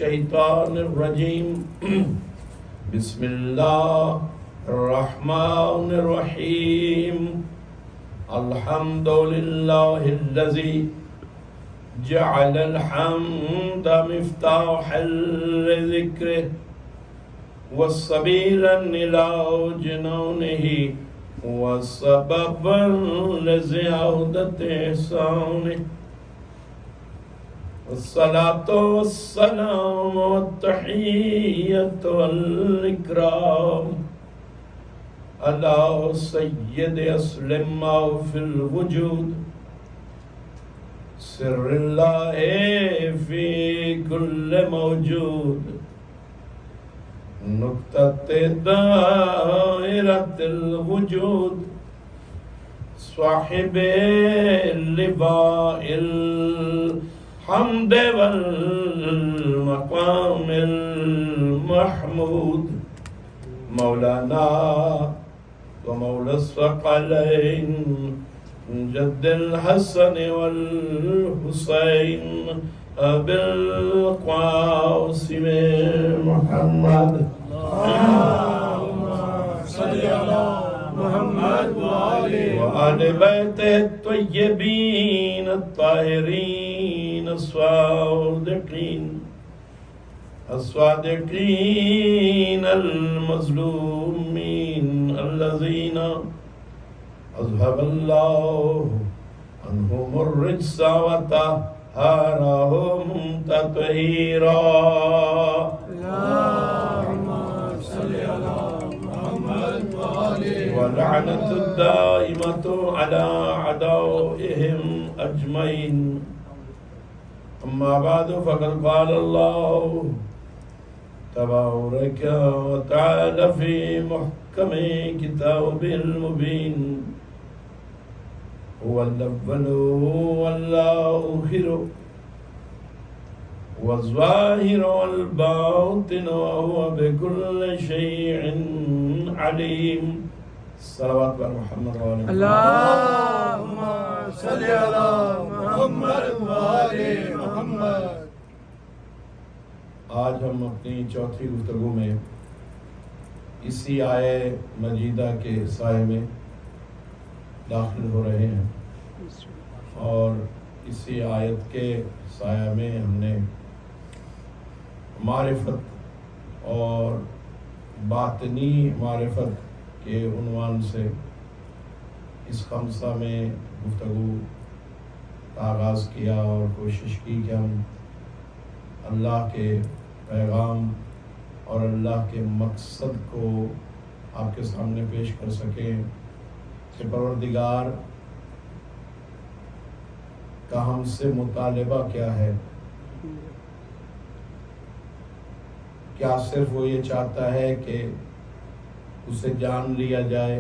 الشیطان الرجیم بسم اللہ الرحمن الرحیم الحمد للہ الذی جعل الحمد مفتاحا لذکرہ وسبیلا الی جنانہ وسببا لزیادۃ احسانہ والصلاة والسلام والتحية والإكرام على سيد أسلم ما في الوجود سر الله في كل موجود نقطة دائرة الوجود صاحب اللواء الحمد والمقام المحمود مولانا ومولى الثقلين جد الحسن والحسين أبي القاسم محمد اللهم صل على محمد وآل بيته الطيبين الطاهرين الصادقين المظلومين الذين أذهب الله عنهم الرجس وطهرهم تطهيرا اللهم صل على محمد واللعنة الدائمة على أعدائهم أجمعين أما بعد فقد قال الله تبارك وتعالى في محكم كتابه المبين هو الأول والآخر والظاهر والباطن وهو بكل شيء عليم صلوات بر محمد اللهم صل على محمد وآل محمد۔ آج ہم اپنی چوتھی گفتگو میں اسی آیے مجیدہ کے سائے میں داخل ہو رہے ہیں اور اسی آیت کے سایہ میں ہم نے معرفت اور باطنی معرفت کے عنوان سے اس خمسہ میں گفتگو کا آغاز کیا اور کوشش کی کہ ہم اللہ کے پیغام اور اللہ کے مقصد کو آپ کے سامنے پیش کر سکیں کہ پروردگار کا ہم سے مطالبہ کیا ہے، کیا صرف وہ یہ چاہتا ہے کہ اسے جان لیا جائے،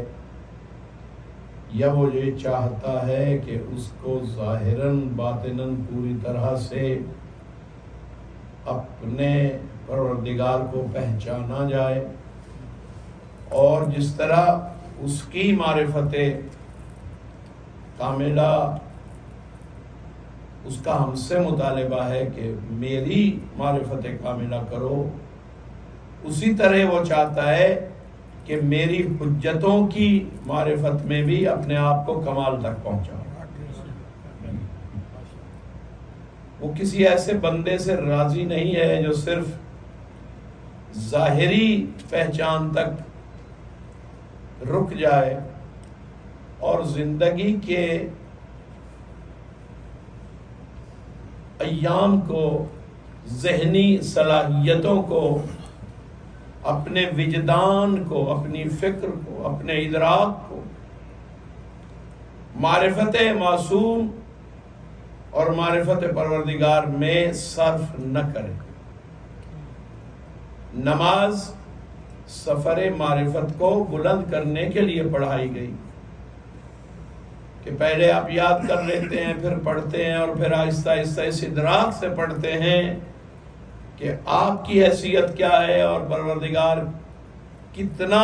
یا وہ یہ چاہتا ہے کہ اس کو ظاہراً باطناً پوری طرح سے اپنے پروردگار کو پہچانا جائے، اور جس طرح اس کی معرفت کاملہ اس کا ہم سے مطالبہ ہے کہ میری معرفت کاملہ کرو، اسی طرح وہ چاہتا ہے کہ میری حجتوں کی معرفت میں بھی اپنے آپ کو کمال تک پہنچاؤ۔ وہ کسی ایسے بندے سے راضی نہیں ہے جو صرف ظاہری پہچان تک رک جائے اور زندگی کے ایام کو، ذہنی صلاحیتوں کو، اپنے وجدان کو، اپنی فکر کو، اپنے ادراک کو معرفت معصوم اور معرفت پروردگار میں صرف نہ کرے۔ نماز سفر معرفت کو بلند کرنے کے لیے پڑھائی گئی کہ پہلے آپ یاد کر لیتے ہیں، پھر پڑھتے ہیں، اور پھر آہستہ آہستہ اس ادراک سے پڑھتے ہیں کہ آپ کی حیثیت کیا ہے اور پروردگار کتنا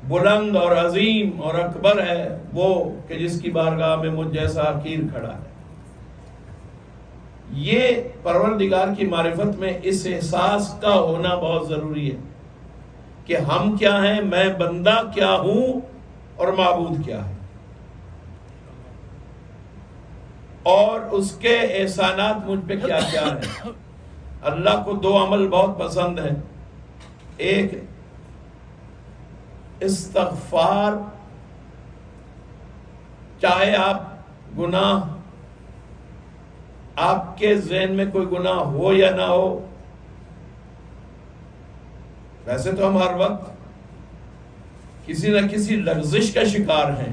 بلند اور عظیم اور اکبر ہے وہ کہ جس کی بارگاہ میں مجھ جیسا حقیر کھڑا ہے۔ یہ پروردگار کی معرفت میں اس احساس کا ہونا بہت ضروری ہے کہ ہم کیا ہیں، میں بندہ کیا ہوں اور معبود کیا ہے، اور اس کے احسانات مجھ پہ کیا کیا ہیں۔ اللہ کو دو عمل بہت پسند ہیں، ایک استغفار، چاہے آپ گناہ، آپ کے ذہن میں کوئی گناہ ہو یا نہ ہو، ویسے تو ہم ہر وقت کسی نہ کسی لغزش کا شکار ہیں،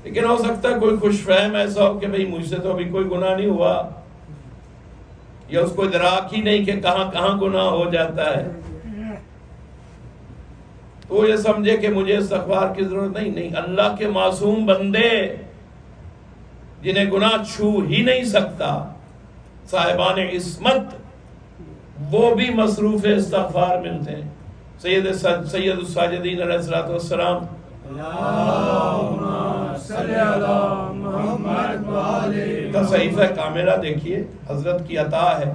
لیکن ہو سکتا ہے کوئی خوش فہم ایسا ہو کہ بھئی مجھ سے تو ابھی کوئی گناہ نہیں ہوا، یا اس کو ادراک ہی نہیں کہ کہاں کہاں گناہ ہو جاتا ہے، تو یہ سمجھے کہ مجھے استغفار کی ضرورت نہیں۔ اللہ کے معصوم بندے جنہیں گناہ چھو ہی نہیں سکتا، صاحبان عصمت، وہ بھی مصروف استغفار ملتے ہیں۔ سید الساجدین علیہ الصلوۃ والسلام کا صحیفہ کاملہ دیکھیے، حضرت کی عطا ہے،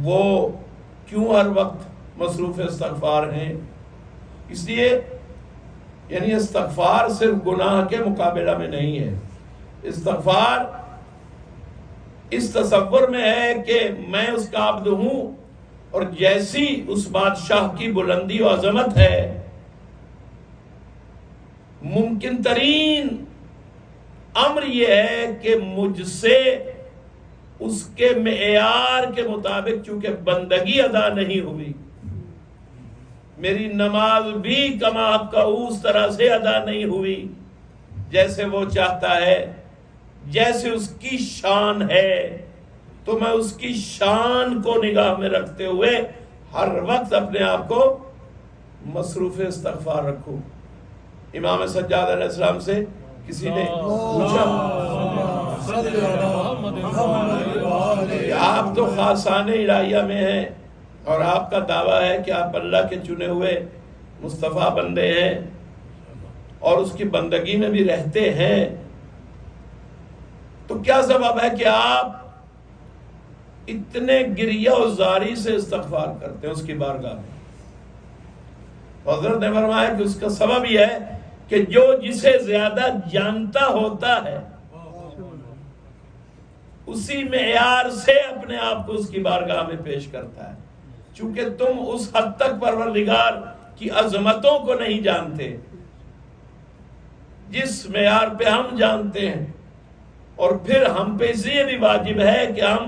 وہ کیوں ہر وقت مصروف استغفار ہیں؟ اس لیے یعنی استغفار صرف گناہ کے مقابلہ میں نہیں ہے، استغفار اس تصور میں ہے کہ میں اس کا عبد ہوں، اور جیسی اس بادشاہ کی بلندی و عظمت ہے، ممکن ترین امر یہ ہے کہ مجھ سے اس کے معیار کے مطابق چونکہ بندگی ادا نہیں ہوئی، میری نماز بھی کما حق اس طرح سے ادا نہیں ہوئی جیسے وہ چاہتا ہے، جیسے اس کی شان ہے، تو میں اس کی شان کو نگاہ میں رکھتے ہوئے ہر وقت اپنے آپ کو مصروف استغفار رکھوں۔ امام سجاد علیہ السلام سے کسی نے پوچھا کہ آپ تو خاصان الہیہ میں ہیں اور آپ کا دعویٰ ہے کہ آپ اللہ کے چنے ہوئے مصطفیٰ بندے ہیں اور اس کی بندگی میں بھی رہتے ہیں، تو کیا سبب ہے کہ آپ اتنے گریہ و زاری سے استغفار کرتے ہیں اس کی بارگاہ میں؟ حضرت نے فرمایا کہ اس کا سبب یہ ہے کہ جو جسے زیادہ جانتا ہوتا ہے اسی معیار سے اپنے آپ کو اس کی بارگاہ میں پیش کرتا ہے، چونکہ تم اس حد تک پروردگار کی عظمتوں کو نہیں جانتے جس معیار پہ ہم جانتے ہیں، اور پھر ہم پہ اس لیے بھی واجب ہے کہ ہم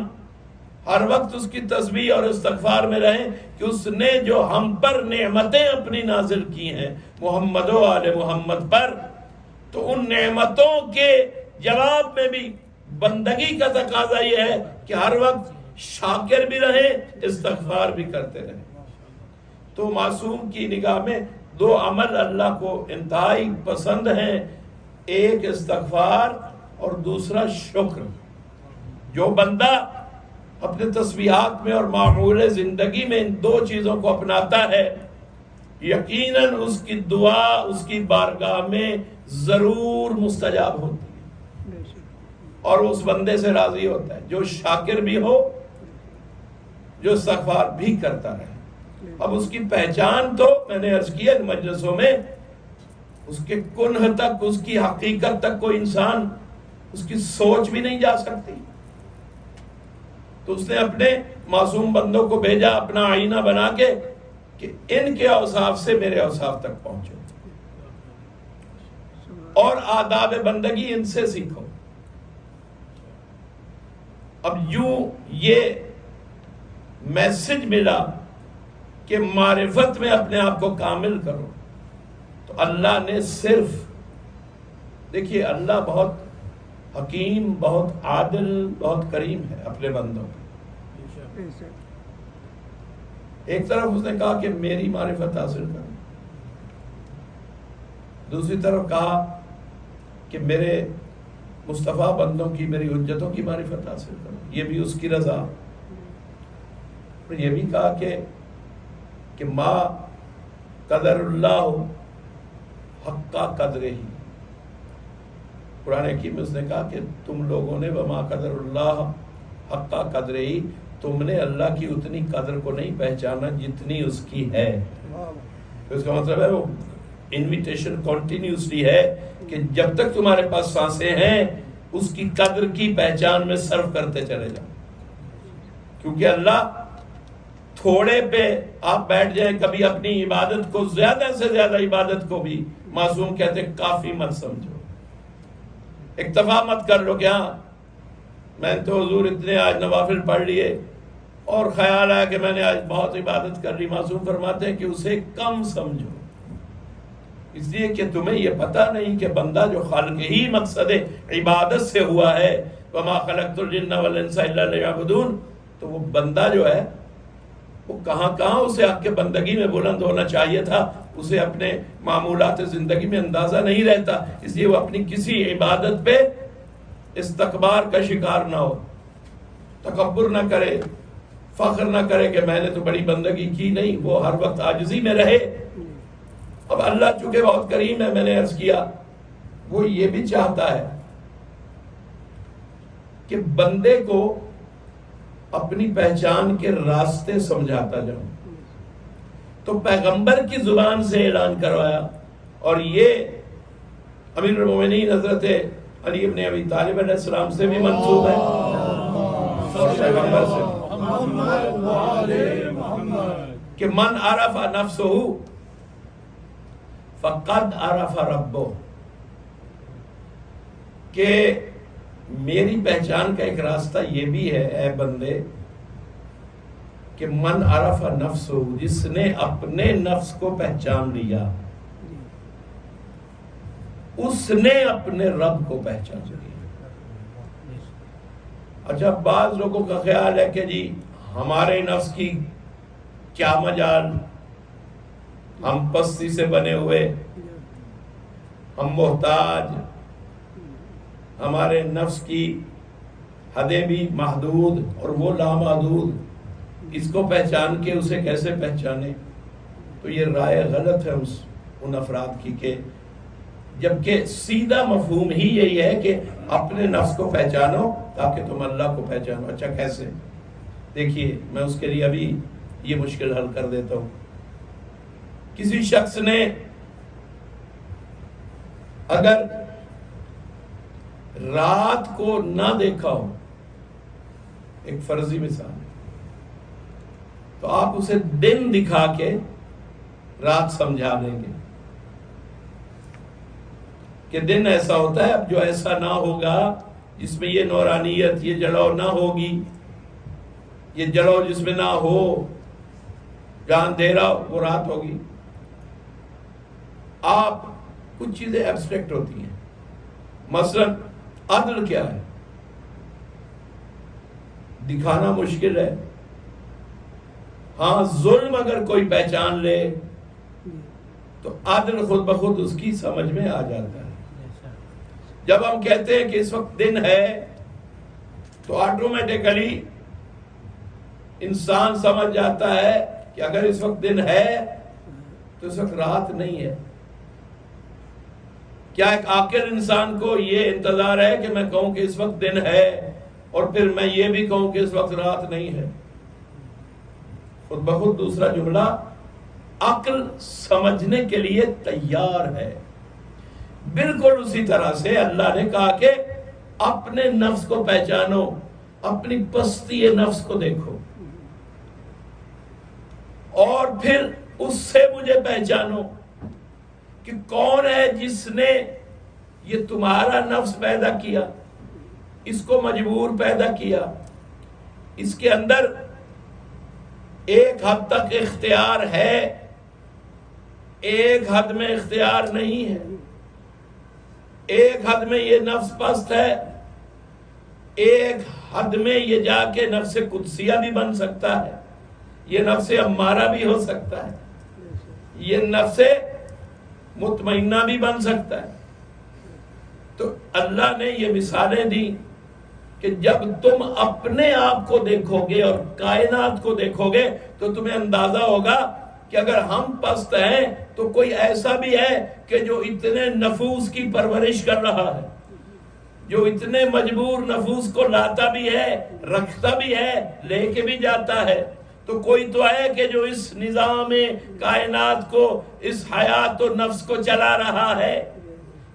ہر وقت اس کی تسبیح اور استغفار میں رہیں کہ اس نے جو ہم پر نعمتیں اپنی نازل کی ہیں محمد و آل محمد پر، تو ان نعمتوں کے جواب میں بھی بندگی کا تقاضا یہ ہے کہ ہر وقت شاکر بھی رہیں، استغفار بھی کرتے رہیں۔ تو معصوم کی نگاہ میں دو عمل اللہ کو انتہائی پسند ہیں، ایک استغفار اور دوسرا شکر۔ جو بندہ اپنے تسبیحات میں اور معمول زندگی میں ان دو چیزوں کو اپناتا ہے، یقیناً اس کی دعا اس کی بارگاہ میں ضرور مستجاب ہوتی ہے اور اس بندے سے راضی ہوتا ہے جو شاکر بھی ہو، جو استغفار بھی کرتا رہے۔ اب اس کی پہچان تو میں نے عرض کیا مجلسوں میں، اس کے کنہ تک، اس کی حقیقت تک کوئی انسان اس کی سوچ بھی نہیں جا سکتی، تو اس نے اپنے معصوم بندوں کو بھیجا اپنا آئینہ بنا کے کہ ان کے اوصاف سے میرے اوصاف تک پہنچو اور آداب بندگی ان سے سیکھو۔ اب یوں یہ میسج ملا کہ معرفت میں اپنے آپ کو کامل کرو، تو اللہ نے صرف، دیکھیے اللہ بہت حکیم، بہت عادل، بہت کریم ہے اپنے بندوں پہ۔ ایک طرف اس نے کہا کہ میری معرفت حاصل کرو، دوسری طرف کہا کہ میرے مصطفیٰ بندوں کی، میری حجتوں کی معرفت حاصل کرو، یہ بھی اس کی رضا۔ اور یہ بھی کہا کہ ما قدر اللہ حق قدر ہی، قرآن حکیم میں اس نے کہا کہ تم لوگوں نے وما قدر اللہ حق قدرہی، تم نے اللہ کی اتنی قدر کو نہیں پہچانا جتنی اس کی ہے. تو اس کا مطلب ہے وہ انویٹیشن کنٹینیوسلی ہے کہ جب تک تمہارے پاس سانسیں ہیں اس کی قدر کی پہچان میں صرف کرتے چلے جاؤ. کیونکہ اللہ تھوڑے پہ آپ بیٹھ جائیں کبھی اپنی عبادت کو زیادہ سے زیادہ عبادت کو بھی معصوم کہتے ہیں کافی مت سمجھو، اکتفا مت کر لو کہ ہاں میں تو حضور اتنے آج نوافل پڑھ لیے اور خیال آیا کہ میں نے آج بہت عبادت کر لی. معصوم فرماتے ہیں کہ اسے کم سمجھو، اس لیے کہ تمہیں یہ پتہ نہیں کہ بندہ جو خالق ہی مقصد عبادت سے ہوا ہے وما خلقت الجن والانس الا لیعبدون، تو وہ بندہ جو ہے وہ کہاں اسے حق کے بندگی میں بلند ہونا چاہیے تھا، اسے اپنے معمولات زندگی میں اندازہ نہیں رہتا. اس لیے وہ اپنی کسی عبادت پہ استکبار کا شکار نہ ہو، تکبر نہ کرے، فخر نہ کرے کہ میں نے تو بڑی بندگی کی. نہیں، وہ ہر وقت عاجزی میں رہے. اب اللہ چونکہ بہت کریم ہے، میں نے عرض کیا، وہ یہ بھی چاہتا ہے کہ بندے کو اپنی پہچان کے راستے سمجھاتا جاؤں. تو پیغمبر کی زبان سے اعلان کروایا، اور یہ امیر المومنین حضرت علی ابن ابی طالب علیہ السلام سے بھی منسوب ہے، پیغمبر سے، کہ من عرف نفسہ فقد عرف ربہ، کہ میری پہچان کا ایک راستہ یہ بھی ہے اے بندے کہ من عرف نفسہ، جس نے اپنے نفس کو پہچان لیا اس نے اپنے رب کو پہچان لیا. اچھا، بعض لوگوں کا خیال ہے کہ جی ہمارے نفس کی کیا مجال، ہم پستی سے بنے ہوئے، ہم محتاج، ہمارے نفس کی حدیں بھی محدود اور وہ لامحدود، اس کو پہچان کے اسے کیسے پہچانے. تو یہ رائے غلط ہے ان افراد کی، کہ جبکہ سیدھا مفہوم ہی یہی ہے کہ اپنے نفس کو پہچانو تاکہ تم اللہ کو پہچانو. اچھا کیسے؟ دیکھیے میں اس کے لیے ابھی یہ مشکل حل کر دیتا ہوں. کسی شخص نے اگر رات کو نہ دیکھا ہو، ایک فرضی مثال ہے، تو آپ اسے دن دکھا کے رات سمجھا دیں گے کہ دن ایسا ہوتا ہے. اب جو ایسا نہ ہوگا جس میں یہ نورانیت، یہ جڑو نہ ہوگی، یہ جڑو جس میں نہ ہو، جہاں اندھیرا وہ رات ہوگی. آپ کچھ چیزیں ایبسٹریکٹ ہوتی ہیں، مثلا عدل کیا ہے دکھانا مشکل ہے. ہاں ظلم اگر کوئی پہچان لے تو عدل خود بخود اس کی سمجھ میں آ جاتا ہے. جب ہم کہتے ہیں کہ اس وقت دن ہے تو آٹومیٹیکلی انسان سمجھ جاتا ہے کہ اگر اس وقت دن ہے تو اس وقت رات نہیں ہے. کیا ایک عاقل انسان کو یہ انتظار ہے کہ میں کہوں کہ اس وقت دن ہے اور پھر میں یہ بھی کہوں کہ اس وقت رات نہیں ہے؟ خود بخود دوسرا جملہ عقل سمجھنے کے لیے تیار ہے. بالکل اسی طرح سے اللہ نے کہا کہ اپنے نفس کو پہچانو، اپنی پستی نفس کو دیکھو اور پھر اس سے مجھے پہچانو کہ کون ہے جس نے یہ تمہارا نفس پیدا کیا، اس کو مجبور پیدا کیا. اس کے اندر ایک حد تک اختیار ہے، ایک حد میں اختیار نہیں ہے. ایک حد میں یہ نفس پست ہے، ایک حد میں یہ جا کے نفس قدسیہ بھی بن سکتا ہے، یہ نفس امارہ بھی ہو سکتا ہے، یہ نفس مطمئنہ بھی بن سکتا ہے. تو اللہ نے یہ مثالیں دی کہ جب تم اپنے آپ کو دیکھو گے اور کائنات کو دیکھو گے تو تمہیں اندازہ ہوگا کہ اگر ہم پست ہیں تو کوئی ایسا بھی ہے کہ جو اتنے نفوس کی پرورش کر رہا ہے، جو اتنے مجبور نفوس کو لاتا بھی ہے، رکھتا بھی ہے، لے کے بھی جاتا ہے، تو کوئی تو ہے کہ جو اس نظام کائنات کو، اس حیات و نفس کو چلا رہا ہے۔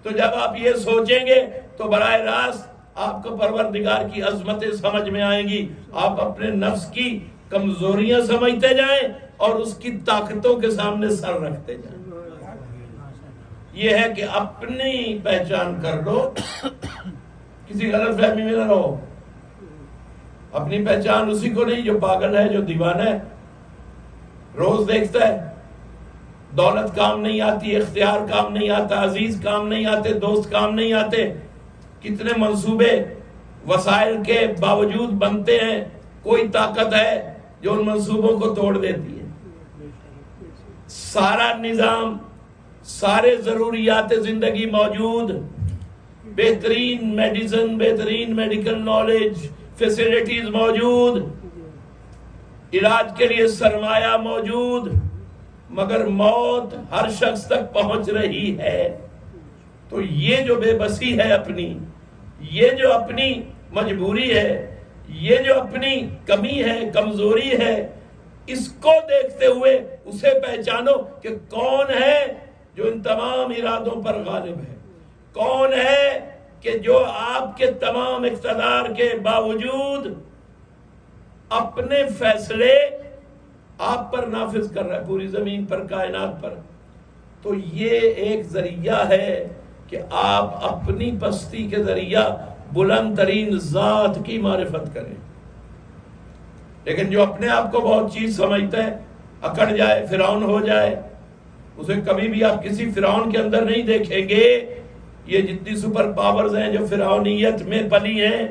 تو جب آپ یہ سوچیں گے تو براہ راست آپ کو پروردگار کی عظمتیں سمجھ میں آئیں گی۔ آپ اپنے نفس کی کمزوریاں سمجھتے جائیں اور اس کی طاقتوں کے سامنے سر رکھتے جائیں۔ یہ ہے کہ اپنی پہچان کر لو، کسی غلط فہمی میں نہ رہو۔ اپنی پہچان اسی کو نہیں جو پاگل ہے، جو دیوانہ ہے، روز دیکھتا ہے دولت کام نہیں آتی، اختیار کام نہیں آتا، عزیز کام نہیں آتے، دوست کام نہیں آتے، کتنے منصوبے وسائل کے باوجود بنتے ہیں، کوئی طاقت ہے جو ان منصوبوں کو توڑ دیتی ہے۔ سارا نظام، سارے ضروریات زندگی موجود، بہترین میڈیسن، بہترین میڈیکل نالج، فیسلٹیز موجود، علاج کے لیے سرمایہ موجود، مگر موت ہر شخص تک پہنچ رہی ہے۔ تو یہ جو بے بسی ہے اپنی، یہ جو اپنی مجبوری ہے، یہ جو اپنی کمی ہے، کمزوری ہے، اس کو دیکھتے ہوئے اسے پہچانو کہ کون ہے جو ان تمام ارادوں پر غالب ہے، کون ہے کہ جو آپ کے تمام اقتدار کے باوجود اپنے فیصلے آپ پر نافذ کر رہا ہے، پوری زمین پر، کائنات پر۔ تو یہ ایک ذریعہ ہے کہ آپ اپنی پستی کے ذریعہ بلند ترین ذات کی معرفت کریں۔ لیکن جو اپنے آپ کو بہت چیز سمجھتا ہے، اکڑ جائے، فرعون ہو جائے، اسے کبھی بھی آپ کسی فرعون کے اندر نہیں دیکھیں گے۔ یہ جتنی سپر پاورز ہیں جو فرعونیت میں پلی ہیں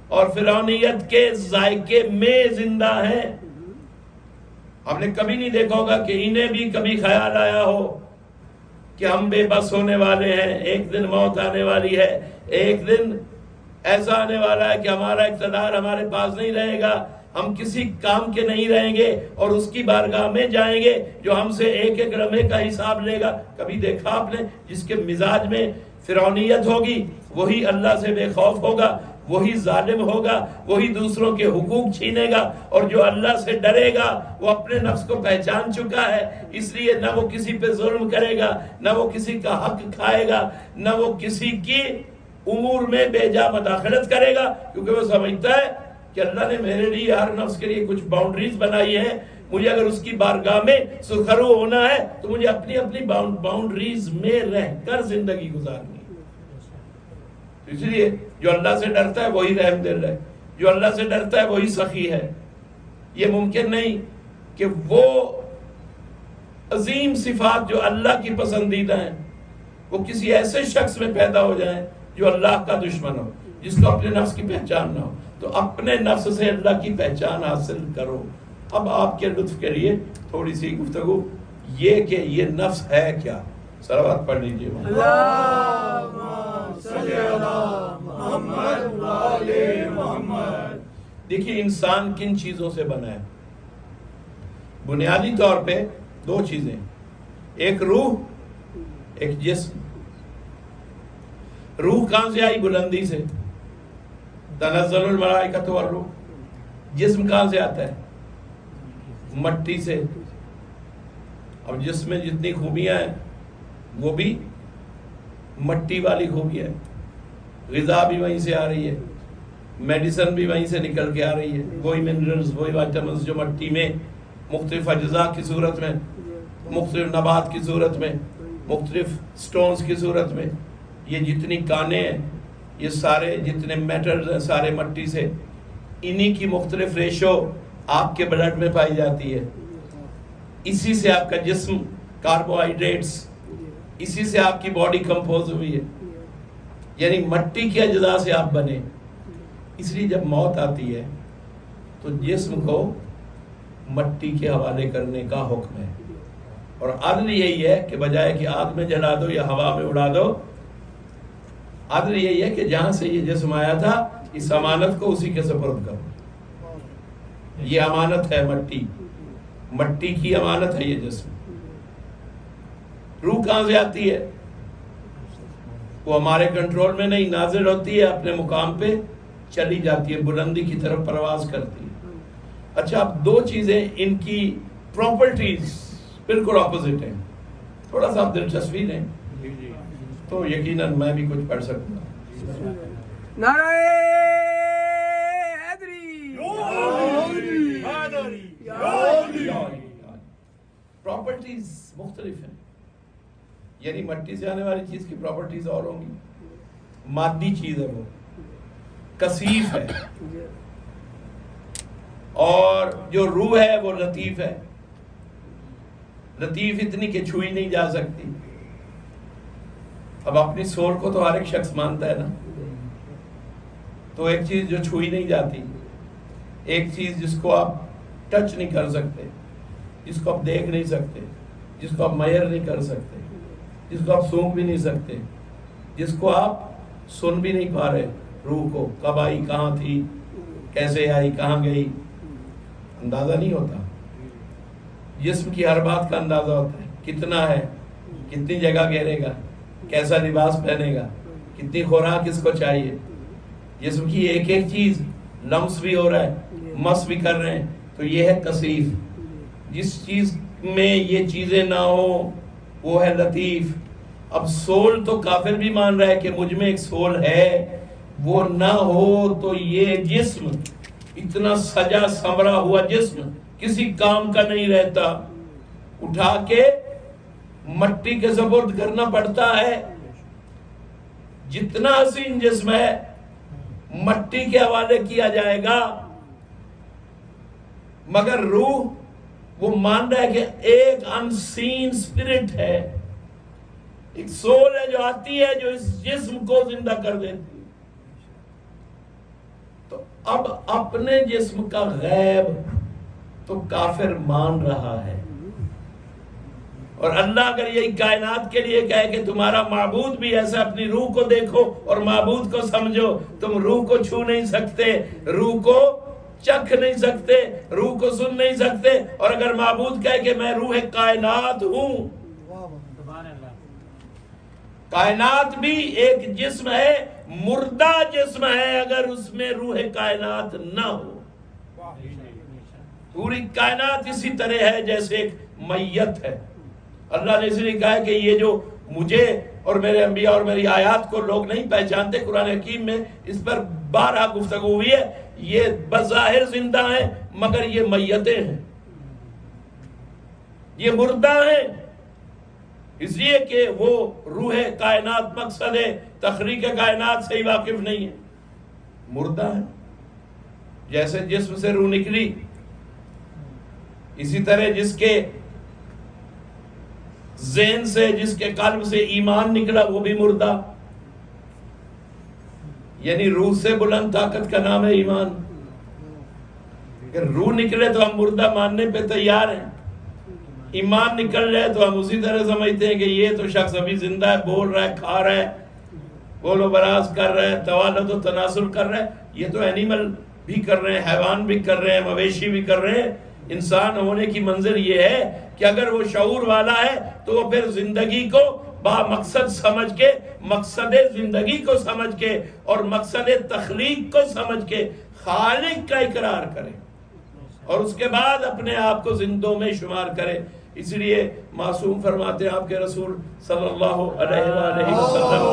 اور فرعونیت کے ذائقے میں زندہ ہیں، ہم نے کبھی نہیں دیکھا ہوگا کہ انہیں بھی کبھی خیال آیا ہو کہ ہم بے بس ہونے والے ہیں، ایک دن موت آنے والی ہے، ایک دن ایسا آنے والا ہے کہ ہمارا اقتدار ہمارے پاس نہیں رہے گا، ہم کسی کام کے نہیں رہیں گے اور اس کی بارگاہ میں جائیں گے جو ہم سے ایک ایک لمحے کا حساب لے گا۔ کبھی دیکھا آپ نے جس کے مزاج میں فرعونیت ہوگی وہی اللہ سے بے خوف ہوگا، وہی ظالم ہوگا، وہی دوسروں کے حقوق چھینے گا، اور جو اللہ سے ڈرے گا وہ اپنے نفس کو پہچان چکا ہے، اس لیے نہ وہ کسی پہ ظلم کرے گا، نہ وہ کسی کا حق کھائے گا، نہ وہ کسی کی امور میں بے جا مداخلت کرے گا، کیونکہ وہ سمجھتا ہے کہ اللہ نے میرے لیے، ہر نفس کے لیے کچھ باؤنڈریز بنائی ہیں، مجھے اگر اس کی بارگاہ میں سرخرو ہونا ہے تو مجھے اپنی اپنی باؤنڈریز میں رہ کر زندگی گزارنی ہے۔ اس لیے جو اللہ سے ڈرتا ہے وہی رحم دل ہے، جو اللہ سے ڈرتا ہے وہی سخی ہے۔ یہ ممکن نہیں کہ وہ عظیم صفات جو اللہ کی پسندیدہ ہیں وہ کسی ایسے شخص میں پیدا ہو جائیں جو اللہ کا دشمن ہو، جس کو اپنے نفس کی پہچان نہ ہو۔ تو اپنے نفس سے اللہ کی پہچان حاصل کرو۔ اب آپ کے لطف کے لیے تھوڑی سی گفتگو یہ کہ یہ نفس ہے کیا، صلوات پڑھ لیجیے۔ دیکھیے انسان کن چیزوں سے بنا ہے؟ بنیادی طور پہ دو چیزیں، ایک روح، ایک جسم۔ روح کہاں سے آئی؟ بلندی سے، تنزل الملائکۃ والروح۔ جسم کہاں سے آتا ہے؟ مٹی سے۔ اب جسم میں جتنی خوبیاں ہیں وہ بھی مٹی والی خوبیاں ہیں، غذا بھی وہیں سے آ رہی ہے، میڈیسن بھی وہیں سے نکل کے آ رہی ہے، وہی منرلز، وہی وائٹامنز جو مٹی میں مختلف اجزاء کی صورت میں، مختلف نبات کی صورت میں، مختلف سٹونز کی صورت میں، یہ جتنی کانیں ہیں، یہ سارے جتنے میٹرز ہیں سارے مٹی سے، انہی کی مختلف ریشو آپ کے بلڈ میں پائی جاتی ہے۔ اسی سے آپ کا جسم، کاربوہائیڈریٹس، اسی سے آپ کی باڈی کمپوز ہوئی ہے، یعنی مٹی کے اجزاء سے آپ بنے۔ اس لیے جب موت آتی ہے تو جسم کو مٹی کے حوالے کرنے کا حکم ہے، اور عدل یہی ہے کہ بجائے کہ آگ میں جلا دو یا ہوا میں اڑا دو، عدل یہی ہے کہ جہاں سے یہ جسم آیا تھا اس امانت کو اسی کے سپرد کرو۔ یہ امانت ہے مٹی، مٹی کی امانت ہے یہ جسم۔ روح کہاں سے آتی ہے؟ وہ ہمارے کنٹرول میں نہیں، نازل ہوتی ہے اپنے مقام پہ چلی جاتی ہے، بلندی کی طرف پرواز کرتی ہے۔ اچھا، اب دو چیزیں ان کی پراپرٹیز بالکل اپوزٹ ہیں، تھوڑا سا آپ دلچسپی لیں تو یقیناً میں بھی کچھ پڑھ سکوں گا۔ نعرہ حیدری، پراپرٹیز مختلف ہیں، یعنی مٹی سے آنے والی چیز کی پراپرٹیز اور ہوں گی، مادی چیز ہے، وہ کثیف ہے، اور جو روح ہے وہ لطیف ہے، لطیف اتنی کہ چھوئی نہیں جا سکتی۔ اب اپنی سول کو تو ہر ایک شخص مانتا ہے نا، تو ایک چیز جو چھوئی نہیں جاتی، ایک چیز جس کو آپ ٹچ نہیں کر سکتے، جس کو آپ دیکھ نہیں سکتے، جس کو آپ میئر نہیں کر سکتے، جس کو آپ سونگ بھی نہیں سکتے، جس کو آپ سن بھی نہیں پا رہے، روح کو کب آئی، کہاں تھی، کیسے آئی، کہاں گئی، اندازہ نہیں ہوتا۔ جسم کی ہر بات کا اندازہ ہوتا ہے، کتنا ہے، کتنی جگہ گھیرے گا، کیسا لباس پہنے گا، کتنی خوراک اس کو چاہیے، جسم کی ایک ایک چیز لمس بھی ہو رہا ہے، مس بھی کر رہے ہیں، تو یہ ہے کثیف۔ جس چیز میں یہ چیزیں نہ ہو وہ ہے لطیف۔ اب سول تو کافر بھی مان رہا ہے کہ مجھ میں ایک سول ہے، وہ نہ ہو تو یہ جسم، اتنا سجا سنورا ہوا جسم کسی کام کا نہیں رہتا، اٹھا کے مٹی کے سپرد کرنا پڑتا ہے۔ جتنا حسین جسم ہے مٹی کے حوالے کیا جائے گا، مگر روح وہ مان رہا ہے کہ ایک انسین اسپرٹ ہے، ایک سول ہے جو آتی ہے، جو اس جسم کو زندہ کر دیتی ہے۔ تو اب اپنے جسم کا غیب تو کافر مان رہا ہے، اور اللہ اگر یہی کائنات کے لیے کہے کہ تمہارا معبود بھی ایسا، اپنی روح کو دیکھو اور معبود کو سمجھو، تم روح کو چھو نہیں سکتے، روح کو چکھ نہیں سکتے، روح کو سن نہیں سکتے، اور اگر معبود کہے کہ میں روح کائنات ہوں، کائنات بھی ایک جسم ہے، مردہ جسم ہے اگر اس میں روح کائنات نہ ہو۔ پوری کائنات اسی طرح ہے جیسے ایک میت ہے۔ اللہ نے اس لیے کہا ہے کہ یہ جو مجھے اور میرے انبیاء اور میری آیات کو لوگ نہیں پہچانتے، قرآن حکیم میں اس پر بارہا گفتگو ہوئی ہے، یہ بظاہر زندہ ہیں مگر یہ میتیں ہیں، یہ مردہ ہیں، اس لیے کہ وہ روح کائنات، مقصد تخلیق کائنات سے ہی واقف نہیں ہے، مردہ ہیں۔ جیسے جسم سے روح نکلی، اسی طرح جس کے ذہن سے، جس کے قلب سے ایمان نکلا وہ بھی مردہ، یعنی روح سے بلند طاقت کا نام ہے ایمان۔ اگر روح نکلے تو ہم مردہ ماننے پہ تیار ہیں، ایمان نکل جائے تو ہم اسی طرح سمجھتے ہیں کہ یہ تو شخص ابھی زندہ ہے، بول رہا ہے، کھا رہا ہے، بول و براز کر رہا ہے، توالد و تناسل کر رہا ہے، یہ تو اینیمل بھی کر رہے ہیں، حیوان بھی کر رہے ہیں، مویشی بھی کر رہے ہیں۔ انسان ہونے کی منزل یہ ہے کہ اگر وہ شعور والا ہے تو وہ پھر زندگی کو با مقصد سمجھ کے، مقصد زندگی کو سمجھ کے اور مقصد تخلیق کو سمجھ کے خالق کا اقرار کرے، اور اس کے بعد اپنے آپ کو زندوں میں شمار کرے۔ اس لیے معصوم فرماتے ہیں آپ کے رسول صلی اللہ علیہ وآلہ وسلم،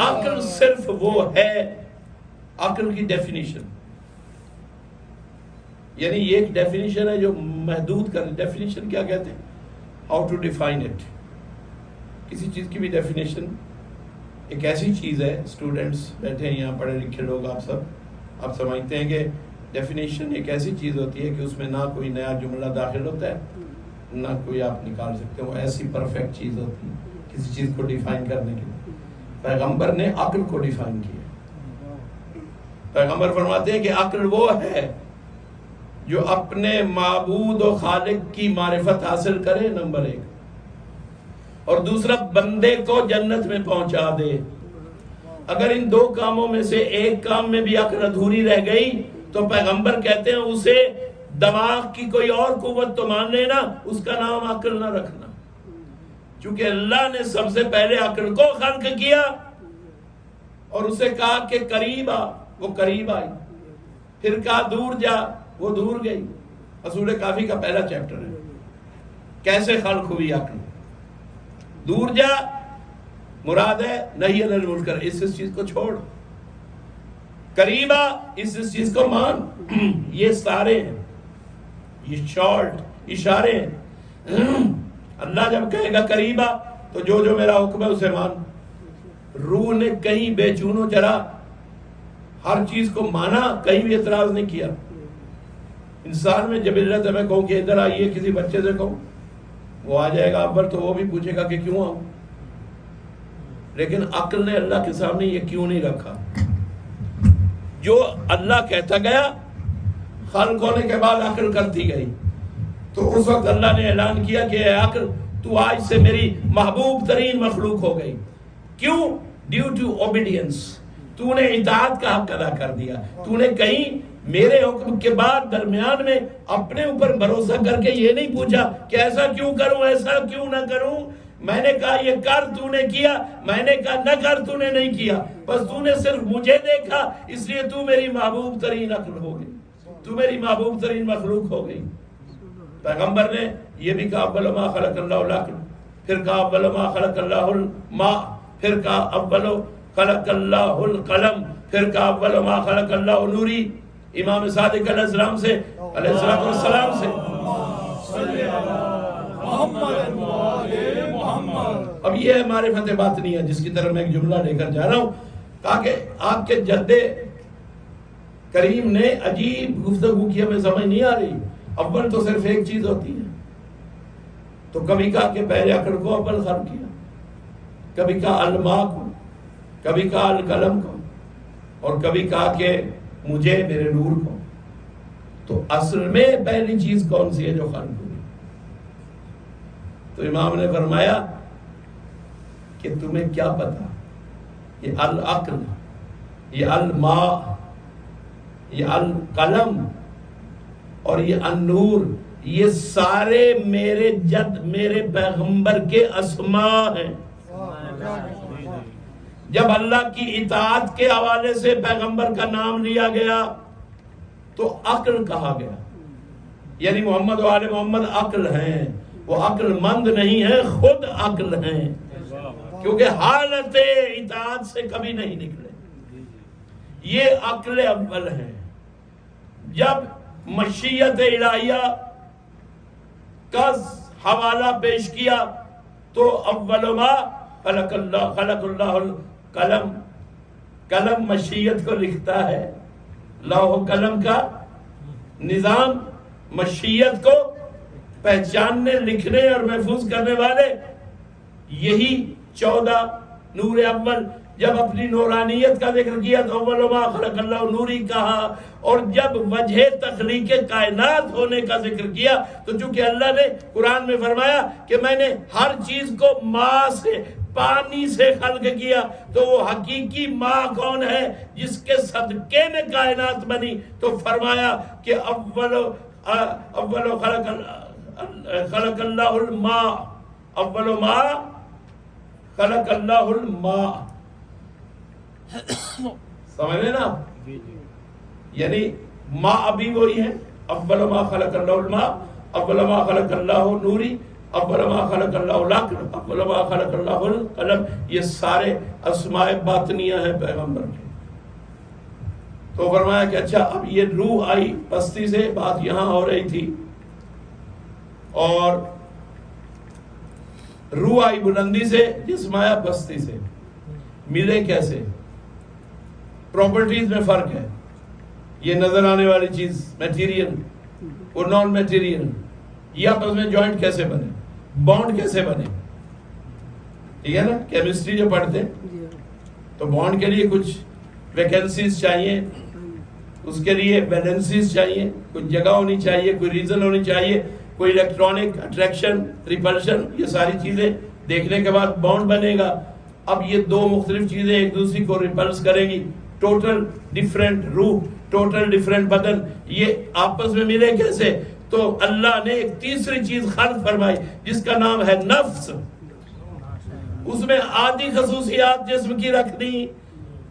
عقل صرف وہ ہے، عقل کی ڈیفینیشن، یعنی یہ ایک ڈیفینیشن ہے جو محدود کر، ڈیفینیشن کیا کہتے ہیں، ہاؤ ٹو ڈیفائن اٹ۔ کسی چیز کی بھی ڈیفینیشن ایک ایسی چیز ہے، اسٹوڈنٹس بیٹھے ہیں یہاں، پڑھے لکھے لوگ، آپ سب آپ سمجھتے ہیں کہ ڈیفینیشن ایک ایسی چیز ہوتی ہے کہ اس میں نہ کوئی نیا جملہ داخل ہوتا ہے، نہ کوئی آپ نکال سکتے ہیں، وہ ایسی پرفیکٹ چیز ہوتی ہے کسی چیز کو ڈیفائن کرنے کے لیے۔ پیغمبر نے عقل کو ڈیفائن کیا۔ پیغمبر فرماتے ہیں کہ عقل وہ ہے جو اپنے معبود و خالق کی معرفت حاصل کرے، نمبر ایک، اور دوسرا بندے کو جنت میں پہنچا دے۔ اگر ان دو کاموں میں سے ایک کام میں بھی عقل ادھوری رہ گئی تو پیغمبر کہتے ہیں اسے دماغ کی کوئی اور قوت تو مان لینا، اس کا نام عقل نہ رکھنا۔ چونکہ اللہ نے سب سے پہلے عقل کو خلق کیا اور اسے کہا کہ قریب آ، وہ قریب آئی، پھر کہا دور جا، وہ دور گئی۔ اصول کافی کا پہلا چیپٹر ہے، کیسے خلق ہوئی عقل۔ دور جا مراد ہے نہی عن المنکر، اس چیز کو چھوڑ، قریب آ اس چیز کو مان۔ یہ سارے ہیں، یہ شارٹ اشارے ہیں۔ اللہ جب کہے گا قریب آ تو جو جو میرا حکم ہے اسے مان۔ روح نے کہیں بے چونو چرا ہر چیز کو مانا، کہیں بھی اعتراض نہیں کیا۔ انسان میں جبلت ہے، میں کہوں کہ ادھر آئیے، کسی بچے سے کہوں وہ آ جائے گا اول تو وہ بھی پوچھے گا کہ کیوں آؤں، لیکن عقل نے اللہ کے سامنے یہ کیوں نہیں رکھا۔ جو اللہ کہتا گیا، خلق ہونے کے بعد عقل کرتی گئی، تو اس وقت اللہ نے اعلان کیا کہ اے عقل تو آج سے میری محبوب ترین مخلوق ہو گئی۔ کیوں؟ ڈیو ٹو اوبیڈینس، تو نے اطاعت کا حق ادا کر دیا۔ تو نے کہیں میرے حکم کے بعد درمیان میں اپنے اوپر بھروسہ کر کے یہ نہیں پوچھا کہ ایسا کیوں کروں، ایسا کیوں نہ کروں۔ میں نے کہا یہ کر، تو نے کیا، میں نے کہا نہ کر، تو نے نہیں کیا، بس تو نے صرف مجھے دیکھا، اس لیے تو میری محبوب ترین عقل ہو گئی، تو میری محبوب ترین مخلوق ہو گئی۔ پیغمبر نے یہ بھی کہا اول ما خلق اللہ العقل، پھر کہا اول ما خلق اللہ الماء، پھر کہا اول خلق اللہ القلم، پھر کہا اول ما خلق اللہ نوری۔ امام صادق علیہ السلام سے، علیہ السلام سے اب یہ معرفت باطنی ہے جس کی طرف میں ایک جملہ لے کر جا رہا ہوں، کہا کہ آپ کے جد کریم نے عجیب گفتگو کی، ہمیں سمجھ نہیں آ رہی۔ اول تو صرف ایک چیز ہوتی ہے، تو کبھی کہا کہ پہلے عقل کو اول خلق کیا، کبھی کہا الماء کو، کبھی کہا القلم کو، اور کبھی کہا کہ مجھے میرے نور کو۔ تو اصل میں پہلی چیز کون سی ہے جو خلق ہوئی؟ تو امام نے فرمایا کہ تمہیں کیا پتا، یہ العقل، یہ الماء، یہ القلم اور یہ النور، یہ سارے میرے جد میرے پیغمبر کے اسماء ہیں۔ جب اللہ کی اطاعت کے حوالے سے پیغمبر کا نام لیا گیا تو عقل کہا گیا، یعنی محمد و آل محمد عقل ہیں، وہ عقل مند نہیں ہے، خود عقل ہیں، کیونکہ حالت اطاعت سے کبھی نہیں نکلے، یہ عقل اول ہیں۔ جب مشیت الہیہ کا حوالہ پیش کیا تو اول ما خلق اللہ القلم، قلم مشیت کو لکھتا ہے، لوح و قلم کا نظام مشیت کو پہچاننے، لکھنے اور محفوظ کرنے والے یہی 14 نور اول۔ جب اپنی نورانیت کا ذکر کیا تو اول ما خلق اللہ نوری کہا، اور جب وجہ تخلیق کائنات ہونے کا ذکر کیا تو چونکہ اللہ نے قرآن میں فرمایا کہ میں نے ہر چیز کو ماء سے، پانی سے خلق کیا، تو وہ حقیقی ماء کون ہے جس کے صدقے میں کائنات بنی؟ تو فرمایا کہ اول خلق اللہ الماء، اول ما خلق اللہ الماء۔ سمجھ لیں نا، یعنی ماء ابھی وہی ہے، اول ما خلق اللہ الماء، اول ما خلق اللہ نوری، اول ما خلق اللہ العقل، اول ما خلق اللہ القلم۔ یہ سارے اسماء باطنیہ ہیں پیغمبر کے۔ تو فرمایا کہ اچھا اب یہ روح آئی پستی سے، بات یہاں ہو رہی تھی، اور روح آئی بلندی سے، جسم آیا پستی سے، ملے کیسے؟ پراپرٹیز میں فرق ہے، یہ نظر آنے والی چیز میٹیریل اور نان میٹیریل، یہ آپس میں جوائنٹ کیسے بنے، بانڈ کیسے بنے؟ ٹھیک ہے نا، کیمسٹری جو پڑھتے ہیں تو بانڈ کے لیے کچھ ویکینسیز چاہیے، اس کے لیے ویلنسیز چاہیے، کچھ جگہ ہونی چاہیے، کوئی ریزن ہونی چاہیے، کوئی الیکٹرانک اٹریکشن، ریپلشن، یہ ساری چیزیں دیکھنے کے بعد بانڈ بنے گا۔ اب یہ دو مختلف چیزیں ایک دوسری کو ریپلس کریں گی، ٹوٹل ڈیفرنٹ روح، ٹوٹل ڈیفرنٹ بدن، یہ آپس میں ملے کیسے؟ تو اللہ نے ایک تیسری چیز خلق فرمائی جس کا نام ہے نفس۔ اس میں آدھی خصوصیات جسم کی رکھ دی،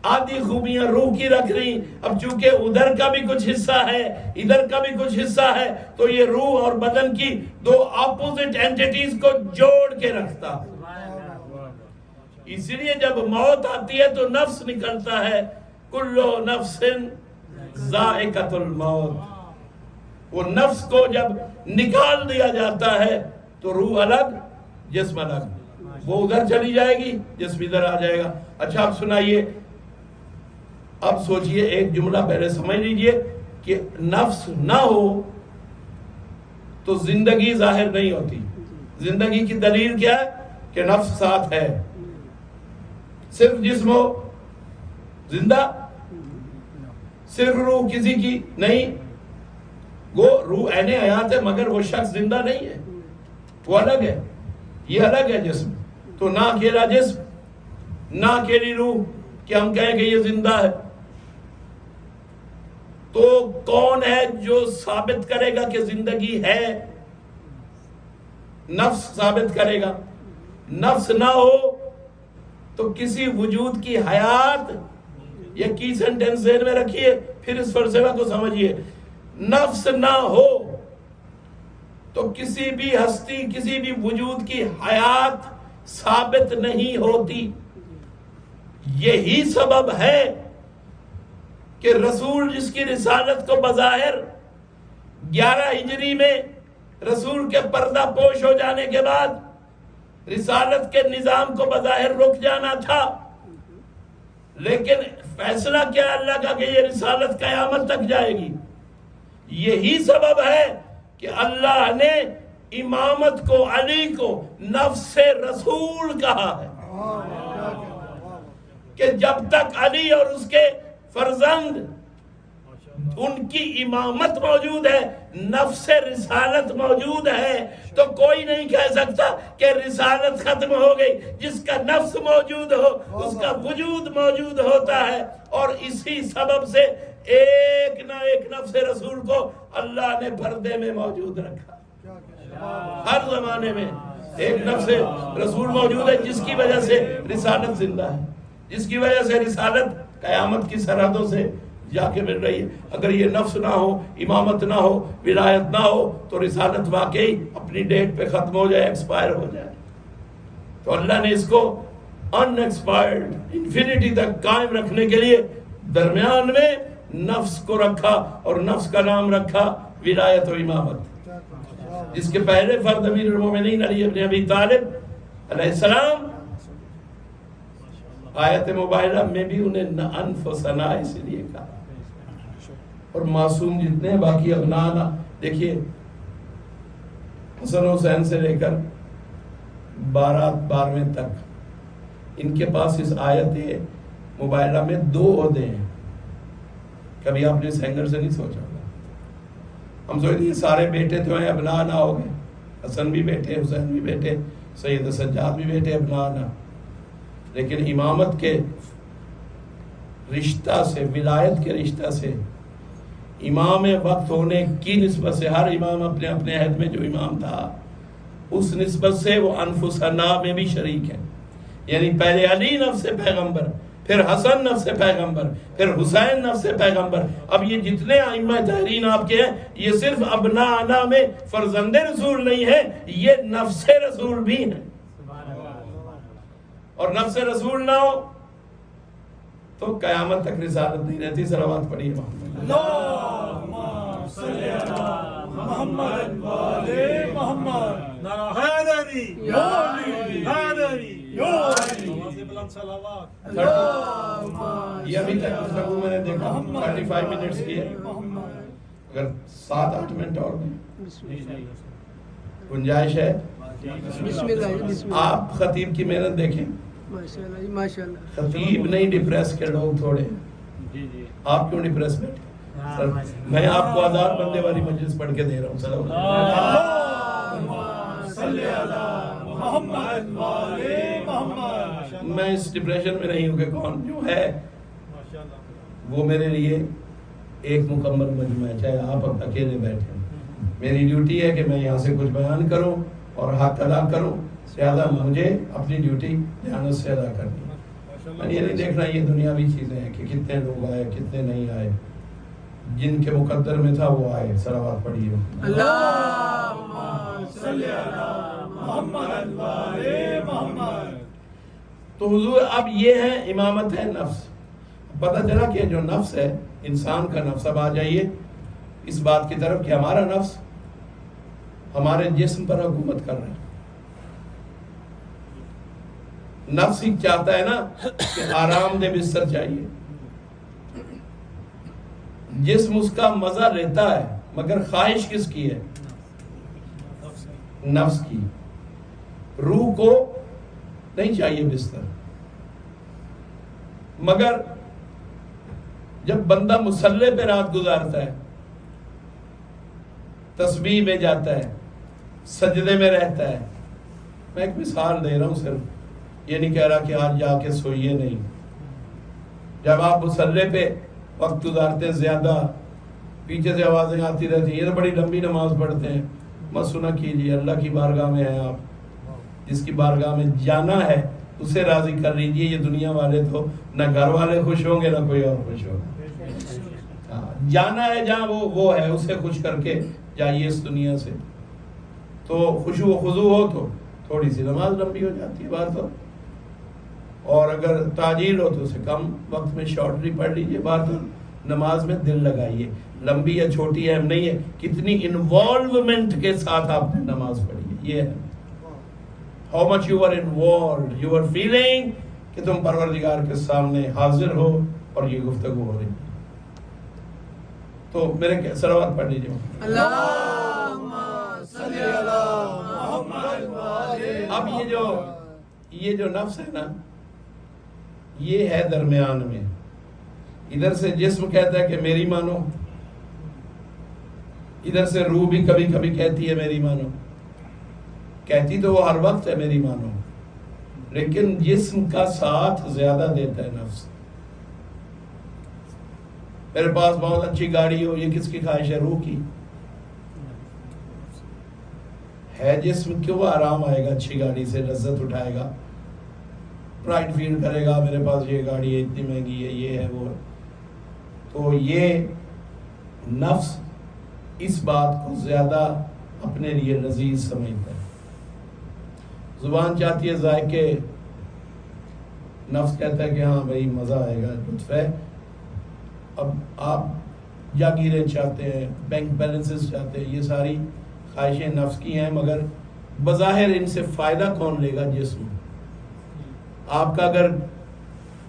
آدھی خوبیاں روح کی رکھ رہی. اب چونکہ ادھر کا بھی کچھ حصہ ہے ادھر کا بھی کچھ حصہ ہے تو یہ روح اور بدن کی دو اپوزٹ اینٹیٹیز کو جوڑ کے رکھتا. اسی لیے جب موت آتی ہے تو نفس نکلتا ہے، کلو نفس ذائقۃ الموت. وہ نفس کو جب نکال دیا جاتا ہے تو روح الگ جسم الگ، وہ ادھر چلی جائے گی جسم ادھر آ جائے گا. اچھا اب سنائیے، اب سوچئے ایک جملہ پہلے سمجھ لیجئے کہ نفس نہ ہو تو زندگی ظاہر نہیں ہوتی. زندگی کی دلیل کیا ہے کہ نفس ساتھ ہے. صرف جسم ہو زندہ، صرف روح کسی کی نہیں. وہ روح عین حیات ہے مگر وہ شخص زندہ نہیں ہے، وہ الگ ہے، یہ الگ ہے جسم. تو نہ اکیلا جسم نہ اکیلی روح کہ ہم کہیں کہ یہ زندہ ہے. تو کون ہے جو ثابت کرے گا کہ زندگی ہے؟ نفس ثابت کرے گا. نفس نہ ہو تو کسی وجود کی حیات، یہ کی سینٹنس ذہن میں رکھیے پھر اس فلسفہ کو سمجھیے. نفس نہ ہو تو کسی بھی ہستی کسی بھی وجود کی حیات ثابت نہیں ہوتی. یہی سبب ہے کہ رسول جس کی رسالت کو بظاہر 11 ہجری میں رسول کے پردہ پوش ہو جانے کے بعد رسالت کے نظام کو بظاہر رک جانا تھا، لیکن فیصلہ کیا اللہ کا کہ یہ رسالت قیامت تک جائے گی. یہی سبب ہے کہ اللہ نے امامت کو علی کو نفس رسول کہا ہے کہ جب تک علی اور اس کے فرزند ان کی امامت موجود ہے، نفس رسالت موجود ہے، تو کوئی نہیں کہہ سکتا کہ رسالت ختم ہو گئی. جس کا نفس موجود ہو اس کا وجود موجود ہوتا ہے. اور اسی سبب سے ایک نہ ایک نفس رسول کو اللہ نے پردے میں موجود رکھا. ہر زمانے میں ایک نفس رسول موجود ہے جس کی وجہ سے رسالت زندہ ہے، جس کی وجہ سے رسالت قیامت کی سرحدوں سے جا کے مل رہی ہے. اگر یہ نفس نہ ہو، امامت نہ ہو، ولایت نہ ہو تو رسالت واقعی اپنی ڈیٹ پہ ختم ہو جائے، ایکسپائر ہو جائے. تو اللہ نے اس کو ان ایکسپائرڈ انفینٹی تک قائم رکھنے کے لیے درمیان میں نفس کو رکھا اور نفس کا نام رکھا ولایت و امامت، جس کے پہلے فرد امیر المومنین علی ابن ابی طالب علیہ السلام. آیت مبارکہ میں بھی انہیں انفسنا اس لیے کہا. اور معصوم جتنے باقی ابنانا، دیکھیے حسن حسین سے لے کر 12ویں تک ان کے پاس اس آیت مبارکہ میں 2 عہدے ہیں. کبھی آپ نے سینگر سے نہیں سوچا؟ ہم سوچتے ہیں سارے بیٹے تو ہیں، ابنانا ہو گئے، حسن بھی بیٹے، حسین بھی بیٹے، سید سجاد بھی بیٹے، ابنانا. لیکن امامت کے رشتہ سے، ولایت کے رشتہ سے، امام وقت ہونے کی نسبت سے، ہر امام اپنے اپنے عہد میں جو امام تھا اس نسبت سے وہ انفسنا میں بھی شریک ہے. یعنی پہلے علی نفس پیغمبر، پھر حسن نفس پیغمبر، پھر حسین نفس پیغمبر. اب یہ جتنے ائمہ تحرین آپ کے ہیں یہ صرف ابناء میں فرزند رسول نہیں ہے، یہ نفس رسول بھی ہیں. اور نفس رسول نہ ہو تو قیامت تک رسالت نہیں رہتی. صلوات پڑھیے اللہم صلی علی محمد و آل محمد. نعرہ حیدری یا علی، حیدری یا علی. یہ ابھی تک گفتگو میں نے دیکھا 35 منٹس کی ہے. اگر 7-8 منٹ اور گنجائش ہے. بسم اللہ. آپ خطیب کی محنت دیکھیں. ماشاءاللہ جی ماشاءاللہ. خطیب نہیں ڈپریس کے لوگ تھوڑے. آپ کیوں ڈپریس بیٹھے؟ میں آپ کو 1000 بندے والی مجلس پڑھ کے دے رہا ہوں. صلی اللہ محمد و آل محمد. میں اس ڈپریشن میں نہیں ہوں کہ کون جو ہے وہ میرے لیے ایک مکمل مجمع ہے، چاہے آپ اکیلے بیٹھے. میری ڈیوٹی ہے کہ میں یہاں سے کچھ بیان کروں اور حق ادا کروں. لہٰذا مجھے اپنی ڈیوٹی دیانت سے ادا کرنی ہے. میں یہ نہیں دیکھنا یہ دنیاوی چیزیں ہیں کہ کتنے لوگ آئے کتنے نہیں آئے. جن کے مقدر میں تھا وہ آئے. صلوات پڑھیے. اللہم صلی علی محمد والے محمد. تو حضور اب یہ ہے امامت ہے نفس. پتہ چلا کہ جو نفس ہے انسان کا نفس. اب آ جائیے اس بات کی طرف کہ ہمارا نفس ہمارے جسم پر حکومت کر رہا ہے. نفس ہی چاہتا ہے نا کہ آرام دہ بستر چاہیے. جسم اس کا مزہ لیتا ہے مگر خواہش کس کی ہے؟ نفس کی. روح کو نہیں چاہیے بستر. مگر جب بندہ مصلی پہ رات گزارتا ہے تسبیح میں جاتا ہے سجدے میں رہتا ہے. میں ایک مثال دے رہا ہوں صرف. یہ نہیں کہہ رہا کہ آج جا کے سوئیے نہیں. جب آپ مصلی پہ وقت گزارتے ہیں زیادہ پیچھے سے آوازیں آتی رہتی ہیں یہ تو بڑی لمبی نماز پڑھتے ہیں. مت سنا کیجیے. اللہ کی بارگاہ میں ہیں آپ. جس کی بارگاہ میں جانا ہے اسے راضی کر لیجیے. یہ دنیا والے تو نہ گھر والے خوش ہوں گے نہ کوئی اور خوش ہوگا. جانا ہے جہاں وہ ہے اسے خوش کر کے جائیے اس دنیا سے. تو خشوع و خضوع ہو تو تھوڑی سی نماز لمبی ہو جاتی ہے بات ہو. اور اگر تعجیل ہو تو اسے کم وقت میں شارٹلی پڑھ لیجیے. بات ہو نماز میں دل لگائیے. لمبی یا چھوٹی اہم نہیں ہے کتنی انوالومنٹ کے ساتھ آپ نے نماز پڑھی. یہ ہے how much you are involved, you are feeling کہ تم پروردگار کے سامنے حاضر ہو اور یہ گفتگو ہو رہی. تو میرے صلوات پڑھ لیجیے. اللہم صلی علی محمد والے. اب یہ جو نفس ہے نا یہ ہے درمیان میں. ادھر سے جسم کہتا ہے کہ میری مانو. ادھر سے روح بھی کبھی کبھی کہتی ہے میری مانو. کہتی تو وہ ہر وقت ہے میری مانو. لیکن جسم کا ساتھ زیادہ دیتا ہے نفس. میرے پاس بہت اچھی گاڑی ہو یہ کس کی خواہش ہے؟ روح کی ہے. جسم کیوں آرام آئے گا اچھی گاڑی سے لذت اٹھائے گا پرائڈ فیل کرے گا میرے پاس یہ گاڑی ہے اتنی مہنگی ہے یہ ہے وہ. تو یہ نفس اس بات کو زیادہ اپنے لیے لذیذ سمجھتا ہے. زبان چاہتی ہے ذائقے. نفس کہتا ہے کہ ہاں بھائی مزہ آئے گا لطف ہے. اب آپ جاگیریں چاہتے ہیں بینک بیلنسز چاہتے ہیں یہ ساری خواہشیں نفس کی ہیں مگر بظاہر ان سے فائدہ کون لے گا؟ جسم. آپ کا اگر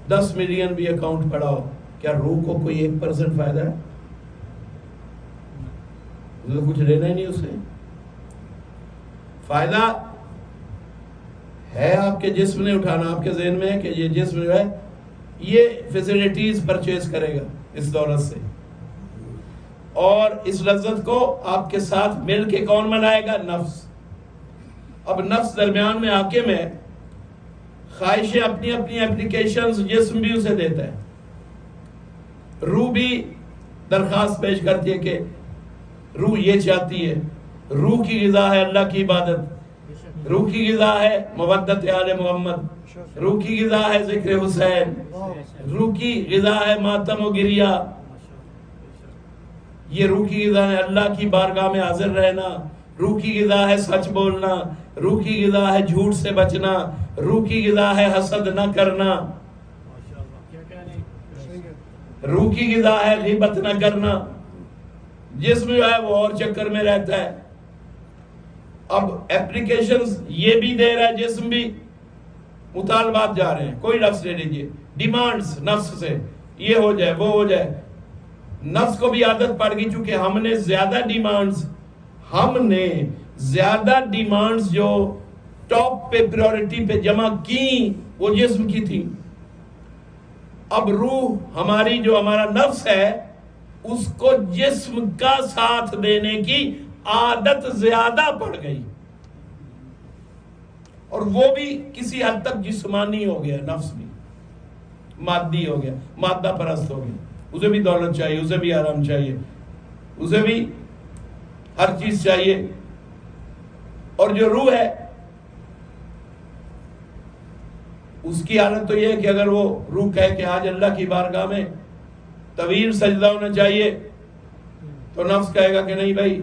10 ملین بھی اکاؤنٹ پڑا ہو کیا روح کو کوئی 1% فائدہ ہے؟ کچھ لینا ہی نہیں اس سے. فائدہ ہے آپ کے جسم نے اٹھانا. آپ کے ذہن میں ہے کہ یہ جسم جو ہے یہ فیسلٹیز پرچیز کرے گا اس دولت سے اور اس لذت کو آپ کے ساتھ مل کے کون منائے گا؟ نفس. اب نفس درمیان میں حاکم ہے. خواہشیں اپنی اپنی اپلیکیشنز جسم بھی اسے دیتا ہے. روح بھی درخواست پیش کرتی ہے کہ روح یہ چاہتی ہے. روح کی غذا ہے اللہ کی عبادت. روح کی غذا ہے مودت آل محمد. روح کی غذا ہے ذکر حسین. روح کی غذا ہے ماتم و گریہ. یہ روح کی غذا ہے اللہ کی بارگاہ میں حاضر رہنا. روح کی غذا ہے سچ بولنا. روح کی غذا ہے جھوٹ سے بچنا. روح کی غذا ہے حسد نہ کرنا. روح کی غذا ہے غیبت نہ کرنا. جسم جو ہے وہ اور چکر میں رہتا ہے. اب اپلیکیشنز یہ بھی دے رہا ہے جسم بھی. مطالبات جا رہے ہیں. کوئی لفظ لے لیجئے ڈیمانڈز نفس سے یہ ہو جائے وہ ہو جائے. نفس کو بھی عادت پڑ گئی چونکہ ہم نے زیادہ ڈیمانڈز جو ٹاپ پہ پریورٹی پہ جمع کی وہ جسم کی تھی. اب روح ہماری جو ہمارا نفس ہے اس کو جسم کا ساتھ دینے کی عادت زیادہ پڑ گئی اور وہ بھی کسی حد تک جسمانی ہو گیا. نفس بھی مادی ہو گیا مادہ پرست ہو گیا. اسے بھی دولت چاہیے اسے بھی آرام چاہیے اسے بھی ہر چیز چاہیے. اور جو روح ہے اس کی حالت تو یہ ہے کہ اگر وہ روح کہے کہ آج اللہ کی بارگاہ میں طویل سجدہ ہونا چاہیے، تو نفس کہے گا کہ نہیں بھائی،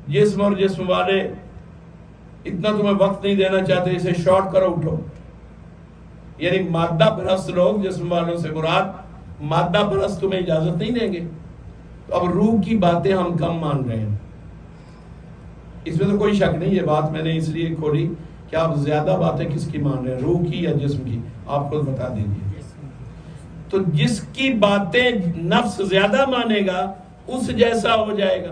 جسم اور جسم والے اتنا تمہیں وقت نہیں دینا چاہتے، اسے شارٹ کرو، اٹھو۔ یعنی مادہ پرست لوگ، جسم والوں سے مراد مادہ پرست، تمہیں اجازت نہیں دیں گے۔ تو اب روح کی باتیں ہم کم مان رہے ہیں، اس میں تو کوئی شک نہیں۔ یہ بات میں نے اس لیے کھولی کہ آپ زیادہ باتیں کس کی مان رہے ہیں، روح کی یا جسم کی؟ آپ خود بتا دیجیے۔ تو جس کی باتیں نفس زیادہ مانے گا اس جیسا ہو جائے گا،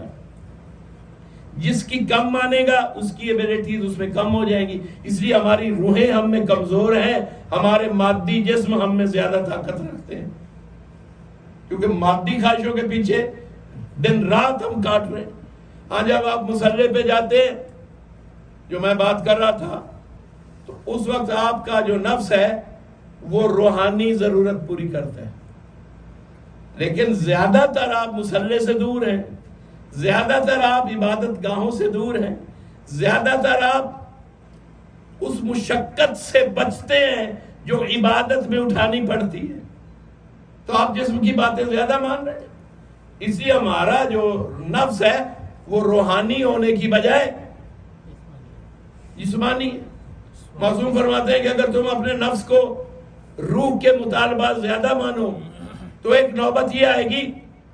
جس کی کم مانے گا اس کی ایبیلٹیز اس میں کم ہو جائیں گی۔ اس لیے ہماری روحیں ہم میں کمزور ہیں، ہمارے مادی جسم ہم میں زیادہ طاقت رکھتے ہیں، کیونکہ مادی خواہشوں کے پیچھے دن رات ہم کاٹ رہے ہیں۔ ہاں جب آپ مصلے پہ جاتے ہیں، جو میں بات کر رہا تھا، تو اس وقت آپ کا جو نفس ہے وہ روحانی ضرورت پوری کرتا ہے، لیکن زیادہ تر آپ مصلے سے دور ہیں، زیادہ تر آپ عبادت گاہوں سے دور ہیں، زیادہ تر آپ اس مشقت سے بچتے ہیں جو عبادت میں اٹھانی پڑتی ہے، تو آپ جسم کی باتیں زیادہ مان رہے ہیں۔ اس لیے ہمارا جو نفس ہے وہ روحانی ہونے کی بجائے جسمانی ہے۔ معصوم فرماتے ہیں کہ اگر تم اپنے نفس کو روح کے مطالبات زیادہ مانو تو ایک نوبت یہ آئے گی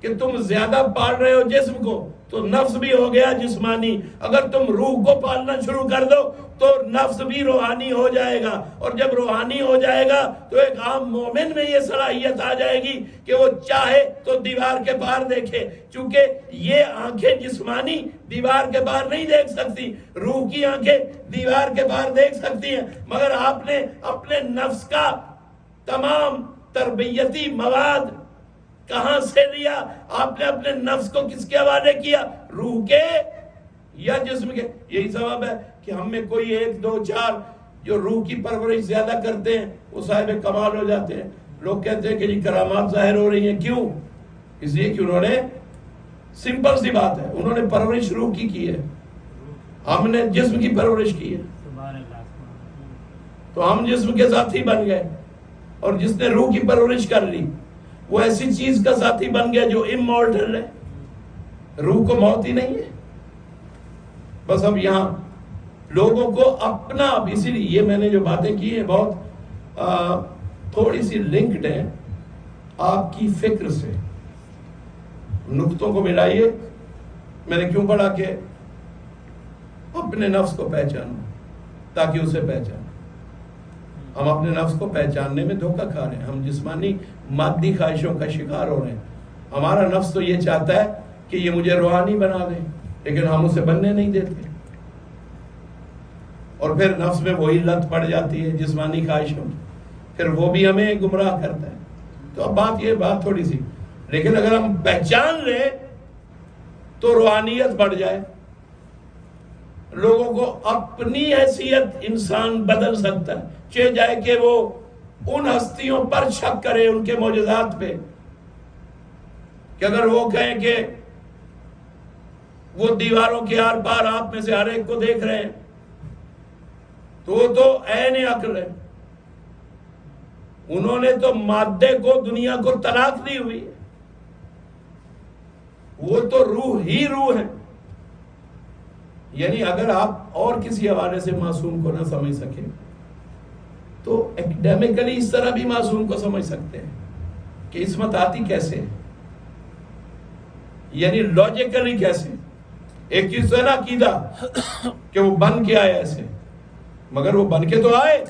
کہ تم زیادہ پال رہے ہو جسم کو، تو نفس بھی ہو گیا جسمانی۔ اگر تم روح کو پالنا شروع کر دو تو نفس بھی روحانی ہو جائے گا، اور جب روحانی ہو جائے گا تو ایک عام مومن میں یہ صلاحیت آ جائے گی کہ وہ چاہے تو دیوار کے پار دیکھے، چونکہ یہ آنکھیں جسمانی دیوار کے پار نہیں دیکھ سکتی، روح کی آنکھیں دیوار کے پار دیکھ سکتی ہیں۔ مگر آپ نے اپنے نفس کا تمام تربیتی مواد کہاں سے لیا؟ آپ نے اپنے نفس کو کس کے حوالے کیا؟ روح کے یا جسم کے؟ یہی سبب ہے کہ ہم میں کوئی 1 2 4 جو روح کی پرورش زیادہ کرتے ہیں وہ صاحب کمال ہو جاتے ہیں۔ لوگ کہتے ہیں کہ جی کرامات ظاہر ہو رہی ہیں، کیوں؟ اس لیے کہ انہوں نے، سمپل سی بات ہے، انہوں نے پرورش روح کی ہے، ہم نے جسم کی پرورش کی ہے، تو ہم جسم کے ساتھی بن گئے، اور جس نے روح کی پرورش کر لی وہ ایسی چیز کا ساتھی بن گیا جو امورٹل ہے، روح کو موت ہی نہیں ہے۔ بس اب یہاں لوگوں کو اپنا، اسی لیے یہ میں نے جو باتیں کی ہیں بہت تھوڑی سی لنکڈ ہیں آپ کی فکر سے، نقطوں کو ملائیے۔ میں نے کیوں پڑھا کہ اپنے نفس کو پہچانو تاکہ اسے پہچانو۔ ہم اپنے نفس کو پہچاننے میں دھوکہ کھا رہے ہیں، ہم جسمانی مادی خواہشوں کا شکار ہو رہے ہیں۔ ہمارا نفس تو یہ چاہتا ہے کہ یہ مجھے روحانی بنا دے، لیکن ہم اسے بننے نہیں دیتے، اور پھر نفس میں وہی لت پڑ جاتی ہے جسمانی خواہشوں کی، پھر وہ بھی ہمیں گمراہ کرتا ہے۔ تو اب بات تھوڑی سی، لیکن اگر ہم پہچان لیں تو روحانیت بڑھ جائے، لوگوں کو اپنی حیثیت انسان بدل سکتا ہے، چاہے جائے کہ وہ ان ہستیوں پر شک کرے، ان کے معجزات پہ، کہ اگر وہ کہیں کہ وہ دیواروں کے آر پار آپ میں سے ہر ایک کو دیکھ رہے ہیں، تو وہ تو عین عقل ہے، انہوں نے تو مادے کو، دنیا کو طلاق دی ہوئی ہے، وہ تو روح ہی روح ہے۔ یعنی اگر آپ اور کسی حوالے سے معصوم کو نہ سمجھ سکیں تو ایکڈیمکلی اس طرح بھی معصوم کو سمجھ سکتے ہیں کہ عصمت آتی کیسے، یعنی لاجیکلی کیسے۔ ایک چیز تو ہے نا عقیدہ کہ وہ بن کے آئے ایسے، مگر وہ بن کے تو آئے،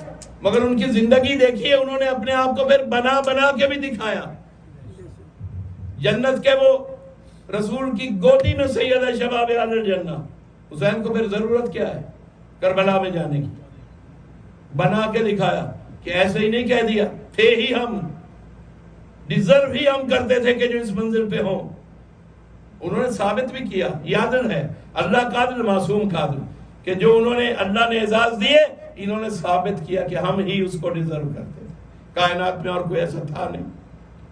مگر ان کی زندگی دیکھیے، انہوں نے اپنے آپ کو پھر بنا کے بھی دکھایا۔ جنت کے وہ رسول کی گودی میں سیدہ شباب اہل الجنہ، حسین کو پھر ضرورت کیا ہے کربلا میں جانے کی؟ بنا کے دکھایا کہ ایسے ہی نہیں کہہ دیا، تھے ہی ہم، ڈیزرو ہی ہم کرتے تھے کہ جو اس منزل پہ ہوں۔ انہوں نے ثابت بھی کیا، یاد ہے اللہ قادر معصوم قادر، کہ جو انہوں نے، اللہ نے اعزاز دیے، انہوں نے ثابت کیا کہ ہم ہی اس کو ڈیزرو کرتے تھے، کائنات میں اور کوئی ایسا تھا نہیں۔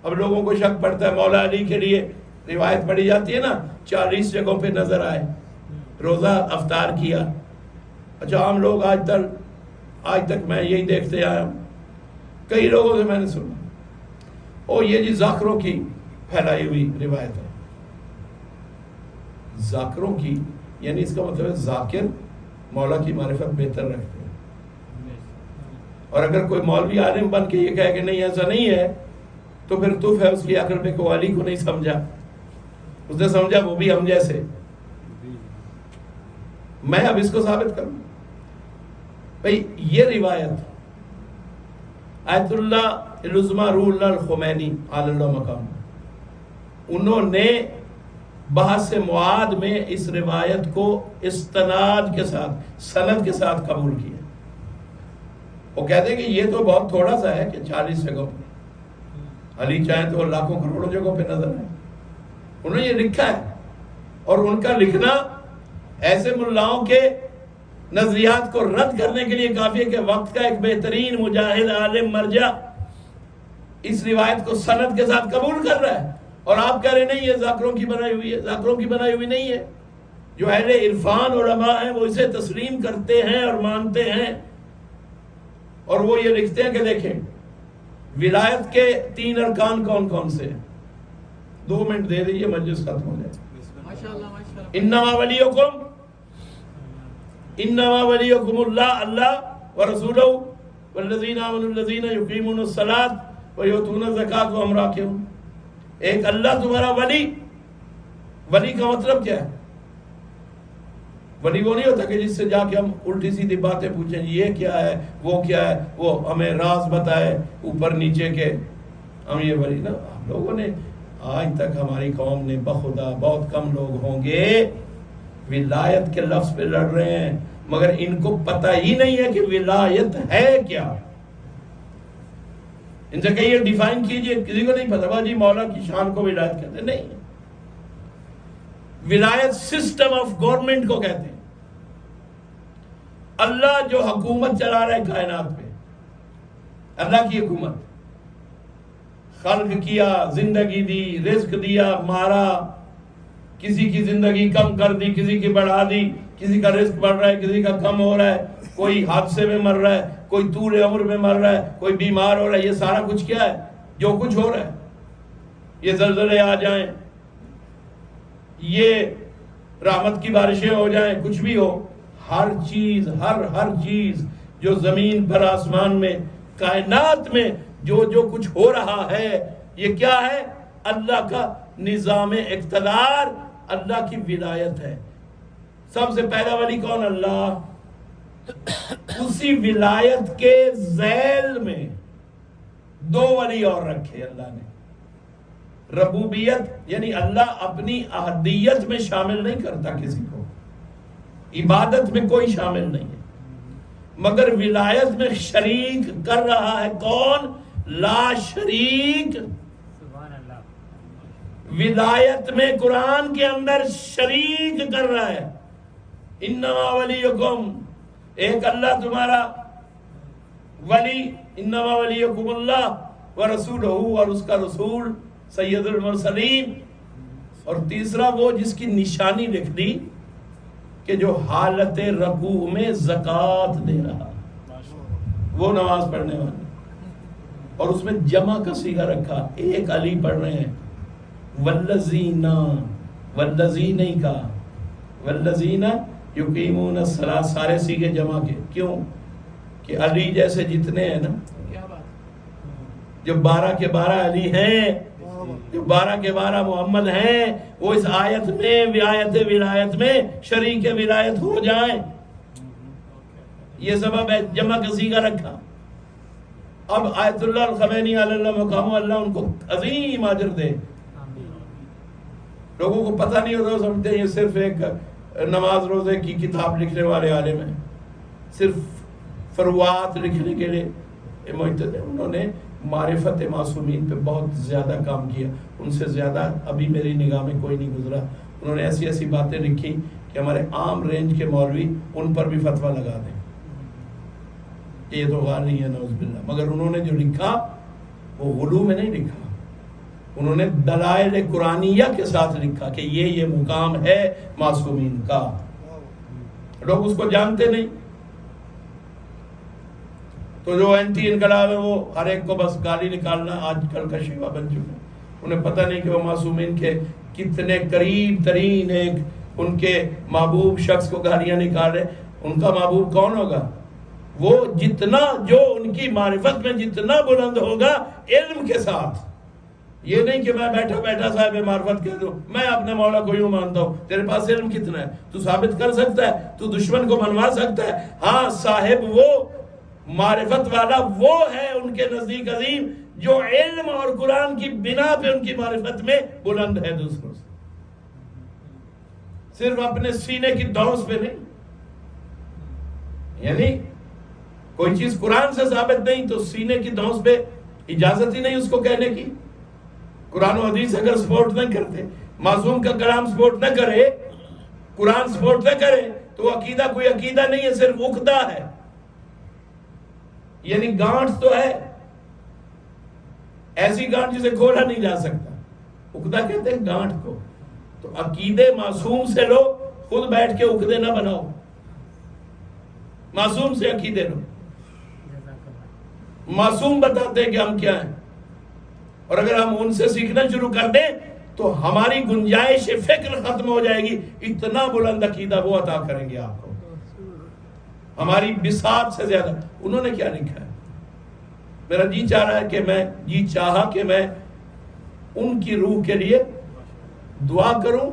اب لوگوں کو شک پڑتا ہے، مولا علی کے لیے روایت پڑھی جاتی ہے نا 40 جگہوں پہ نظر آئے، روزہ افطار کیا۔ اچھا عام لوگ آج تک میں یہی دیکھتے آیا ہوں کئی لوگوں سے میں نے سنا او یہ جی ذاکروں کی پھیلائی ہوئی روایت ہے. ذاکروں کی یعنی اس کا مطلب ہے ذاکر مولا کی معرفت بہتر رکھتے ہیں. اور اگر کوئی مولوی عالم بن کے یہ کہے کہ نہیں ایسا نہیں ہے تو پھر تف ہے اس کی عقل پہ کہ علی کو نہیں سمجھا, اس نے سمجھا وہ بھی ہم جیسے. میں اب اس کو ثابت کروں بھئی یہ روایت آیت اللہ العظمیٰ روح اللہ الخمینی علی اللہ مقام انہوں نے بحث معاد میں اس روایت کو استناد کے ساتھ سند کے ساتھ قبول کیا. وہ کہتے ہیں کہ یہ تو بہت تھوڑا سا ہے کہ 40 جگہوں پہ علی چاہیں تو لاکھوں کروڑوں جگہوں پہ نظر ہے. انہوں نے یہ لکھا ہے اور ان کا لکھنا ایسے ملاؤں کے نظریات کو رد کرنے کے لیے کافی ہے کہ وقت کا ایک بہترین مجاہد عالم مرجع اس روایت کو سند کے ساتھ قبول کر رہا ہے اور آپ کہہ رہے نہیں یہ ذاکروں کی بنائی ہوئی ہے. ذاکروں کی بنائی ہوئی نہیں ہے. جو اہل عرفان علماء ہیں وہ اسے تسلیم کرتے ہیں اور مانتے ہیں اور وہ یہ لکھتے ہیں کہ دیکھیں ولایت کے 3 ارکان کون کون سے ہیں. 2 منٹ دے دیجئے مجلس ختم ہو جائے. انما ولیکم اللہ اللہ ورسولہ والذین آمنوا الذین یقیمون الصلاۃ ویؤتون الزکاۃ وهم راکعون. ایک اللہ تمہارا ولی. ولی کا مطلب کیا ہے؟ ولی وہ نہیں ہوتا کہ جس سے جا کے ہم الٹی سیدھی باتیں پوچھیں یہ کیا ہے وہ کیا ہے, وہ ہمیں راز بتائے اوپر نیچے کے, ہم یہ ولی نا. ہم لوگوں نے آج تک ہماری قوم نے بخدا بہت کم لوگ ہوں گے ولایت کے لفظ پہ لڑ رہے ہیں مگر ان کو پتہ ہی نہیں ہے کہ ولایت ہے کیا. ان سے کہیے ڈیفائن کیجئے, کسی کو نہیں پتا جی مولا کی شان کو ولایت کہتے ہیں. نہیں, ولایت سسٹم آف گورنمنٹ کو کہتے ہیں. اللہ جو حکومت چلا رہا ہے کائنات پہ, اللہ کی حکومت, خلق کیا, زندگی دی, رزق دیا, مارا, کسی کی زندگی کم کر دی, کسی کی بڑھا دی, کسی کا رزق بڑھ رہا ہے, کسی کا کم ہو رہا ہے, کوئی حادثے میں مر رہا ہے, کوئی طول عمر میں مر رہا ہے, کوئی بیمار ہو رہا ہے. یہ سارا کچھ کیا ہے جو کچھ ہو رہا ہے؟ یہ زلزلے آ جائیں, یہ رحمت کی بارشیں ہو جائیں, کچھ بھی ہو, ہر چیز ہر چیز جو زمین پر آسمان میں کائنات میں جو کچھ ہو رہا ہے یہ کیا ہے؟ اللہ کا نظام اقتدار, اللہ کی ولایت ہے. سب سے پہلا ولی کون؟ اللہ. اسی ولایت کے ذیل میں 2 ولی اور رکھے اللہ نے. ربوبیت یعنی اللہ اپنی احدیت میں شامل نہیں کرتا کسی کو, عبادت میں کوئی شامل نہیں ہے, مگر ولایت میں شریک کر رہا ہے کون؟ لا شریک. ولایت میں قرآن کے اندر شریک کر رہا ہے. انما ولیکم, ایک اللہ تمہارا ولی, انما ولیکم اللہ ورسولہ, اور اس کا رسول سید المرسلین. اور تیسرا وہ جس کی نشانی لکھ دی کہ جو حالت رکوع میں زکوٰۃ دے رہا, وہ نماز پڑھنے والا. اور اس میں جمع کا صیغہ رکھا, ایک علی پڑھ رہے ہیں. والذین, والذین نہیں کہا, والذین یقیمون الصلاۃ, سارے صیغے جمع کے. کیوں؟ کہ علی جیسے جتنے ہیں نا, جو 12 کے 12 علی ہیں, جو 12 کے 12 محمد ہیں, وہ اس آیت میں ولایت میں شریک ولایت ہو جائیں. یہ سبب ہے, جمع کا صیغہ رکھا. اب آیت اللہ الخمینی علی اللہ مقام, اللہ ان کو عظیم اجر دے. لوگوں کو پتہ نہیں ہوتا, سمجھتے ہیں یہ صرف ایک نماز روزے کی کتاب لکھنے والے عالم ہیں, صرف فروعات لکھنے کے لیے. انہوں نے معرفت معصومین پہ بہت زیادہ کام کیا, ان سے زیادہ ابھی میری نگاہ میں کوئی نہیں گزرا. انہوں نے ایسی باتیں لکھی کہ ہمارے عام رینج کے مولوی ان پر بھی فتویٰ لگا دیں کہ یہ تو غالب ہے, نعوذ باللہ. مگر انہوں نے جو لکھا وہ غلو میں نہیں لکھا, انہوں نے دلائل قرآنیہ کے ساتھ لکھا کہ یہ مقام ہے معصومین کا. لوگ اس کو جانتے نہیں. تو جو اینٹی انقلاب ہے وہ ہر ایک کو بس گالی نکالنا آج کل کا شیوا بن چکا ہے. انہیں پتہ نہیں کہ وہ معصومین کے کتنے قریب ترین ایک ان کے محبوب شخص کو گالیاں نکال رہے. ان کا محبوب کون ہوگا؟ وہ جتنا جو ان کی معرفت میں جتنا بلند ہوگا علم کے ساتھ. یہ نہیں کہ میں بیٹھا بیٹھا صاحب معرفت کہہ دوں میں اپنے مولا کو یوں مانتا ہوں. تیرے پاس علم کتنا ہے؟ تو ثابت کر سکتا ہے؟ تو دشمن کو منوا سکتا ہے؟ ہاں صاحب وہ معرفت والا وہ ہے ان کے نزدیک عظیم جو علم اور قرآن کی بنا پہ ان کی معرفت میں بلند ہے دوسروں سے. صرف اپنے سینے کی دھونس پہ نہیں. یعنی کوئی چیز قرآن سے ثابت نہیں تو سینے کی دھونس پہ اجازت ہی نہیں اس کو کہنے کی. قرآن و حدیث اگر سپورٹ نہ کرتے, معصوم کا کلام سپورٹ نہ کرے, قرآن سپورٹ نہ کرے تو عقیدہ کوئی عقیدہ نہیں ہے, صرف عقدہ ہے. یعنی گانٹھ تو ہے, ایسی گانٹھ جسے کھولا نہیں جا سکتا, عقدہ کہتے ہیں گانٹھ کو. تو عقیدے معصوم سے لو, خود بیٹھ کے عقدے نہ بناؤ, معصوم سے عقیدے لو. معصوم بتاتے ہیں کہ ہم کیا ہیں, اور اگر ہم ان سے سیکھنا شروع کر دیں تو ہماری گنجائش فکر ختم ہو جائے گی. اتنا بلند عقیدہ وہ عطا کریں گے آپ کو, ہماری بساط سے زیادہ. انہوں نے کیا لکھا ہے؟ میرا جی چاہ رہا ہے کہ جی چاہا کہ میں ان کی روح کے لیے دعا کروں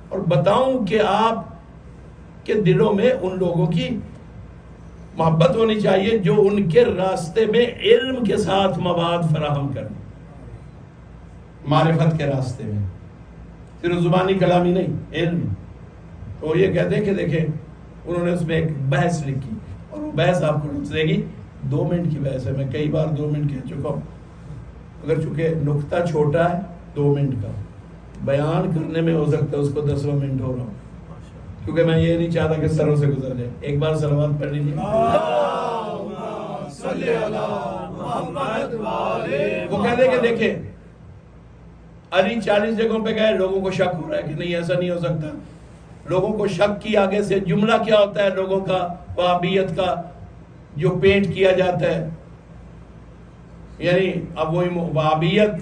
اور بتاؤں کہ آپ کے دلوں میں ان لوگوں کی محبت ہونی چاہیے جو ان کے راستے میں علم کے ساتھ مواد فراہم کریں, معرفت کے راستے میں, صرف زبانی کلامی نہیں, علم. تو یہ کہتے ہیں کہ دیکھیں انہوں نے اس میں ایک بحث لکھی, اور وہ بحث آپ کو لکھ دے گی 2 منٹ کی بحث ہے. میں کئی بار 2 منٹ کہہ چکا ہوں, اگر چونکہ نقطہ چھوٹا ہے 2 منٹ کا, بیان کرنے میں ہو سکتا ہے اس کو 10واں منٹ ہو رہا ہوں, کیونکہ میں یہ نہیں چاہتا کہ سروں سے گزر جائے. ایک بار صلوات پڑھ لیجیے. وہ کہتے ہیں کہ دیکھیں علی 40 جگہوں پہ گئے, لوگوں کو شک ہو رہا ہے کہ نہیں ایسا نہیں ہو سکتا. لوگوں کو شک کی آگے سے جملہ کیا ہوتا ہے لوگوں کا وہابیت کا جو پینٹ کیا جاتا ہے. یعنی اب وہی وہابیت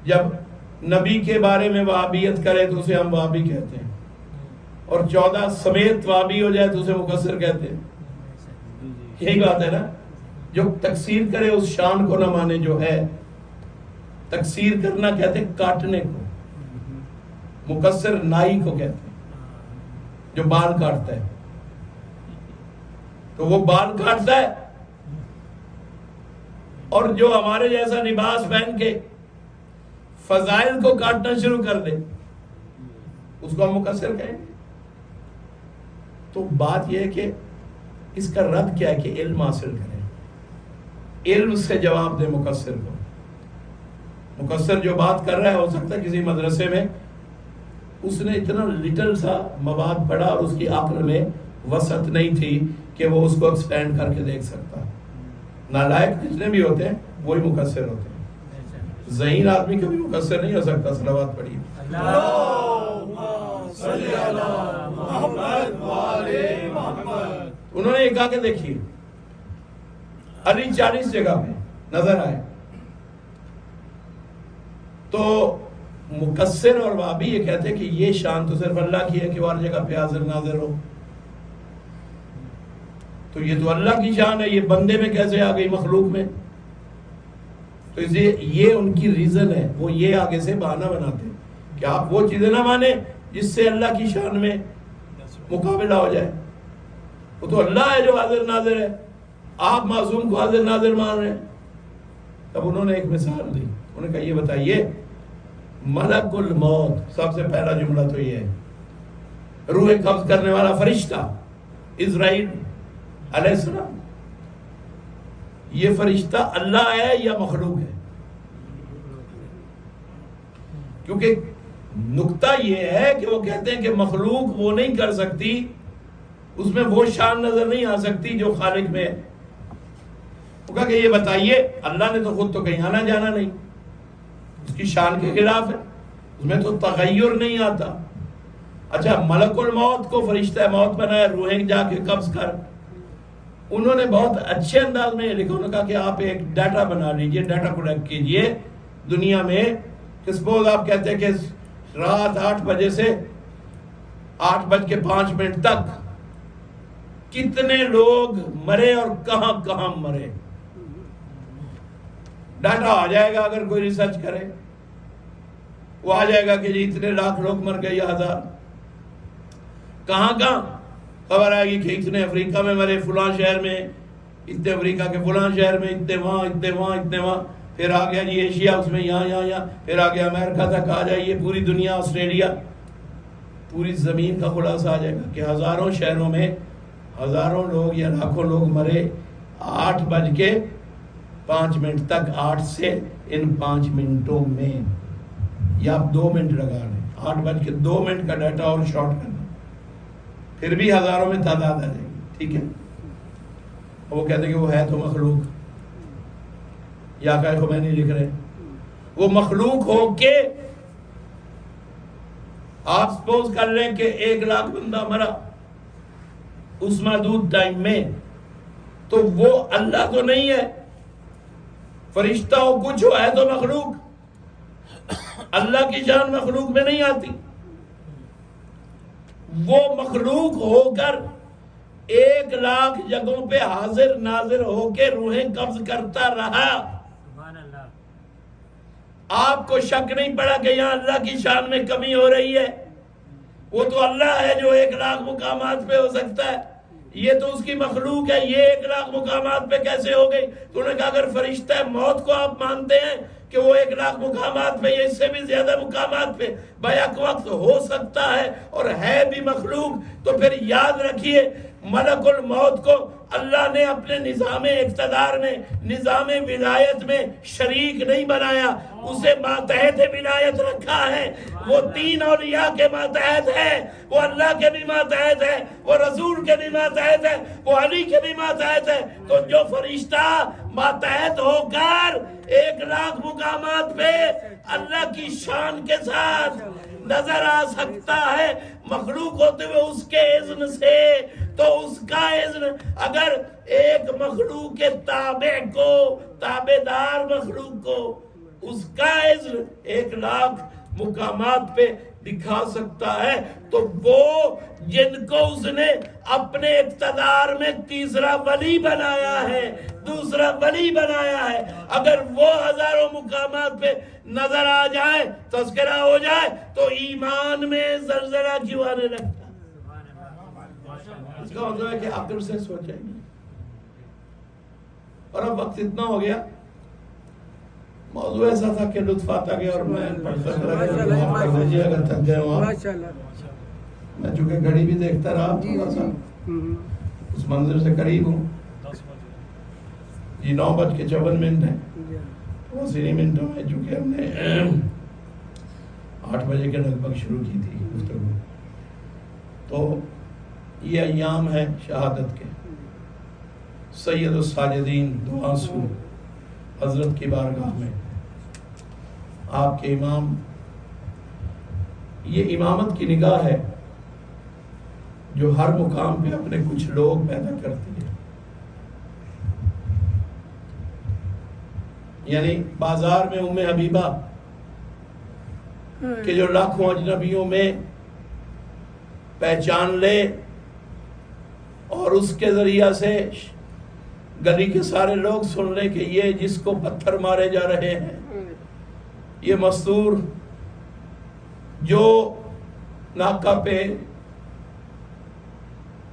جب نبی کے بارے میں وہابیت کرے تو اسے ہم وہابی کہتے ہیں, اور 14 سمیت وہابی ہو جائے تو اسے مقصر کہتے ہیں. یہی بات ہے نا, جو تکسیر کرے اس شان کو نہ مانے جو ہے. تکسیر کرنا کہتے ہیں کاٹنے کو, مقصر نائی کو کہتے ہیں جو بال کاٹتا ہے. تو وہ بال کاٹتا ہے, اور جو ہمارے جیسا لباس پہن کے فضائل کو کاٹنا شروع کر دے اس کو ہم مقصر کہیں گے. تو بات یہ ہے کہ اس کا رد کیا ہے کہ علم حاصل کریں, علم سے جواب دے مقصر کو. مقصر جو بات کر رہا ہے ہو سکتا ہے کسی مدرسے میں اس نے اتنا لٹل سا مواد پڑھا اور اس کی عقل میں وسعت نہیں تھی کہ وہ اس کو ایکسپینڈ کر کے دیکھ سکتا. نالائق جتنے بھی ہوتے ہیں وہی مقصر ہوتے ہیں, ذہین آدمی کبھی مقصر نہیں ہو سکتا. صلوات پڑھیے. انہوں نے یہ کہا کہ دیکھیے علی 40 جگہ پہ نظر آئے تو مقصر اور وہابی یہ کہتے ہیں کہ یہ شان تو صرف اللہ کی ہے کہ وہ ہر جگہ پہ حاضر ناظر ہو. تو یہ تو اللہ کی شان ہے, یہ بندے میں کیسے آ گئی مخلوق میں؟ تو اس لیے یہ ان کی ریزن ہے, وہ یہ آگے سے بہانہ بناتے ہیں کہ آپ وہ چیزیں نہ مانیں جس سے اللہ کی شان میں مقابلہ ہو جائے. وہ تو اللہ ہے جو حاضر ناظر ہے, آپ معصوم کو حاضر ناظر مان رہے ہیں. تب انہوں نے ایک مثال دی, انہوں نے کہا یہ بتائیے ملک الموت, سب سے پہلا جملہ تو یہ ہے, روح قبض کرنے والا فرشتہ اسرائیل علیہ السلام, یہ فرشتہ اللہ ہے یا مخلوق ہے؟ کیونکہ نقطہ یہ ہے کہ وہ کہتے ہیں کہ مخلوق وہ نہیں کر سکتی, اس میں وہ شان نظر نہیں آ سکتی جو خالق میں ہے. وہ کہا کہ یہ بتائیے اللہ نے تو خود تو کہیں آنا جانا نہیں, اس کی شان کے خلاف ہے, اس میں تو تغیر نہیں آتا. اچھا ملک الموت کو فرشتہ موت بنایا, روحیں جا کے قبض کر, انہوں نے بہت اچھے انداز میں یہ لکھا، انہوں نے کہا کہ آپ ایک ڈیٹا بنا لیجئے، ڈیٹا کلیکٹ کیجئے دنیا میں کہ سپوز آپ کہتے ہیں کہ رات 8 بجے سے 8:05 تک کتنے لوگ مرے اور کہاں کہاں مرے. ڈاٹا آ جائے گا، اگر کوئی ریسرچ کرے وہ آ جائے گا کہ جی اتنے لاکھ لوگ مر گئے یا 1000. کہاں کہاں خبر آئے گی کہ اتنے افریقہ میں مرے، فلاں شہر میں، اتنے افریقہ کے فلاں شہر میں، اتنے وہاں، اتنے وہاں، اتنے وہاں. پھر آ گیا جی ایشیا، اس میں یہاں، پھر آ گیا امریکہ تک آ جائیے، پوری دنیا، آسٹریلیا، پوری زمین کا خلاصہ آ جائے گا کہ ہزاروں شہروں میں ہزاروں لوگ یا لاکھوں لوگ مرے 8:05 تک. 8 سے ان 5 منٹوں میں، یا آپ 2 منٹ لگا لیں، 8:02 کا ڈیٹا اور شارٹ کرنا، پھر بھی ہزاروں میں تعداد آ جائے گی. ٹھیک ہے، وہ کہتے ہیں کہ وہ ہے تو مخلوق، یا کہ خمینی لکھ رہے وہ مخلوق ہو کے آپ سپوز کر لیں کہ 1 لاکھ بندہ مرا اس محدود ٹائم میں، تو وہ اللہ تو نہیں ہے، فرشتہ ہو کچھ ہو، ہے تو مخلوق. اللہ کی جان مخلوق میں نہیں آتی. وہ مخلوق ہو کر 1 لاکھ جگہوں پہ حاضر ناظر ہو کے روحیں قبض کرتا رہا. آپ کو شک نہیں پڑا کہ یہاں اللہ کی شان میں کمی ہو رہی ہے؟ وہ تو اللہ ہے جو 1 لاکھ مقامات پہ ہو سکتا ہے، یہ تو اس کی مخلوق ہے، یہ 1 لاکھ مقامات پہ کیسے ہو گئی؟ تو انہوں نے کہا اگر فرشتہ موت کو آپ مانتے ہیں کہ وہ 1 لاکھ مقامات پہ یا اس سے بھی زیادہ مقامات پہ بیک وقت ہو سکتا ہے اور ہے بھی مخلوق، تو پھر یاد رکھیے ملک الموت کو اللہ نے اپنے نظام اقتدار میں، نظام ولایت میں شریک نہیں بنایا، اسے ماتحت ولایت رکھا ہے. وہ 3 اولیاء کے ماتحت ہے، وہ اللہ کے بھی ماتحت ہے، وہ رسول کے بھی ماتحت ہے، وہ علی کے بھی ماتحت ہے. تو جو فرشتہ ماتحت ہو کر 1 لاکھ مقامات پہ اللہ کی شان کے ساتھ نظر آ سکتا ہے مخلوق ہوتے ہوئے اس کے اذن سے، تو اس کا اذن اگر ایک مخلوق کے تابع کو، تابع دار مخلوق کو اس کا اذن 1 لاکھ مقامات پہ دکھا سکتا ہے، تو وہ جن کو اس نے اپنے اقتدار میں تیسرا ولی بنایا ہے، دوسرا ولی بنایا ہے، اگر وہ ہزاروں مقامات پہ نظر آ جائے، تذکرہ ہو جائے، تو ایمان میں زلزلہ کیوں آنے لگتا؟ اس کا مطلب ہے کہ عقل سے سوچیں گے. اور اب وقت اتنا ہو گیا، موضوع ایسا تھا کہ لطف آتا گیا، اور میں اگر تھک گئے وہاں، میں چونکہ گھڑی بھی دیکھتا رہا تھوڑا سا، اس منظر سے قریب ہوں. یہ 9:54 ہے، وہ 3 منٹوں میں، چونکہ ہم نے 8 بجے کے لگ بھگ شروع کی تھی گفتگو. تو یہ ایام ہے شہادت کے. سید الساجدین دعا سو حضرت کی بارگاہ میں آپ کے امام، یہ امامت کی نگاہ ہے جو ہر مقام پہ اپنے کچھ لوگ پیدا کرتی ہے. یعنی بازار میں ام حبیبہ کہ جو لاکھوں اجنبیوں میں پہچان لے اور اس کے ذریعہ سے گلی کے سارے لوگ سن لیں کہ یہ جس کو پتھر مارے جا رہے ہیں، یہ مستور جو ناکہ پہ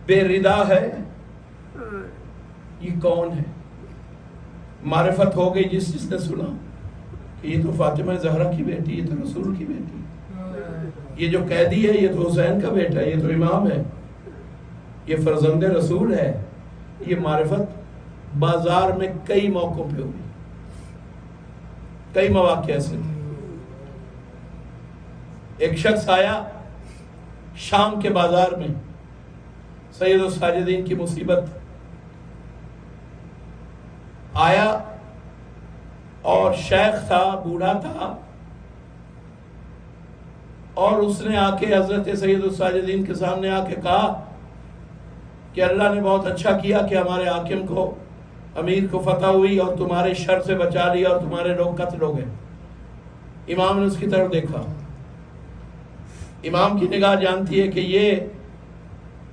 بے ردا ہے، یہ کون ہے؟ معرفت ہو گئی جس نے سنا کہ یہ تو فاطمہ زہرا کی بیٹی، یہ تو رسول کی بیٹی، یہ جو قیدی ہے یہ تو حسین کا بیٹا ہے، یہ تو امام ہے، یہ فرزند رسول ہے. یہ معرفت بازار میں کئی موقعوں پہ ہوئی، کئی مواقع ایسے تھے. ایک شخص آیا شام کے بازار میں، سید الساجدین کی مصیبت آیا، اور شیخ تھا، بوڑھا تھا، اور اس نے آ کے حضرت سید الساجدین کے سامنے آ کے کہا کہ اللہ نے بہت اچھا کیا کہ ہمارے حاکم کو، امیر کو فتح ہوئی اور تمہارے شر سے بچا لیا اور تمہارے لوگ قتل ہو گئے۔ امام نے اس کی طرف دیکھا، امام کی نگاہ جانتی ہے کہ یہ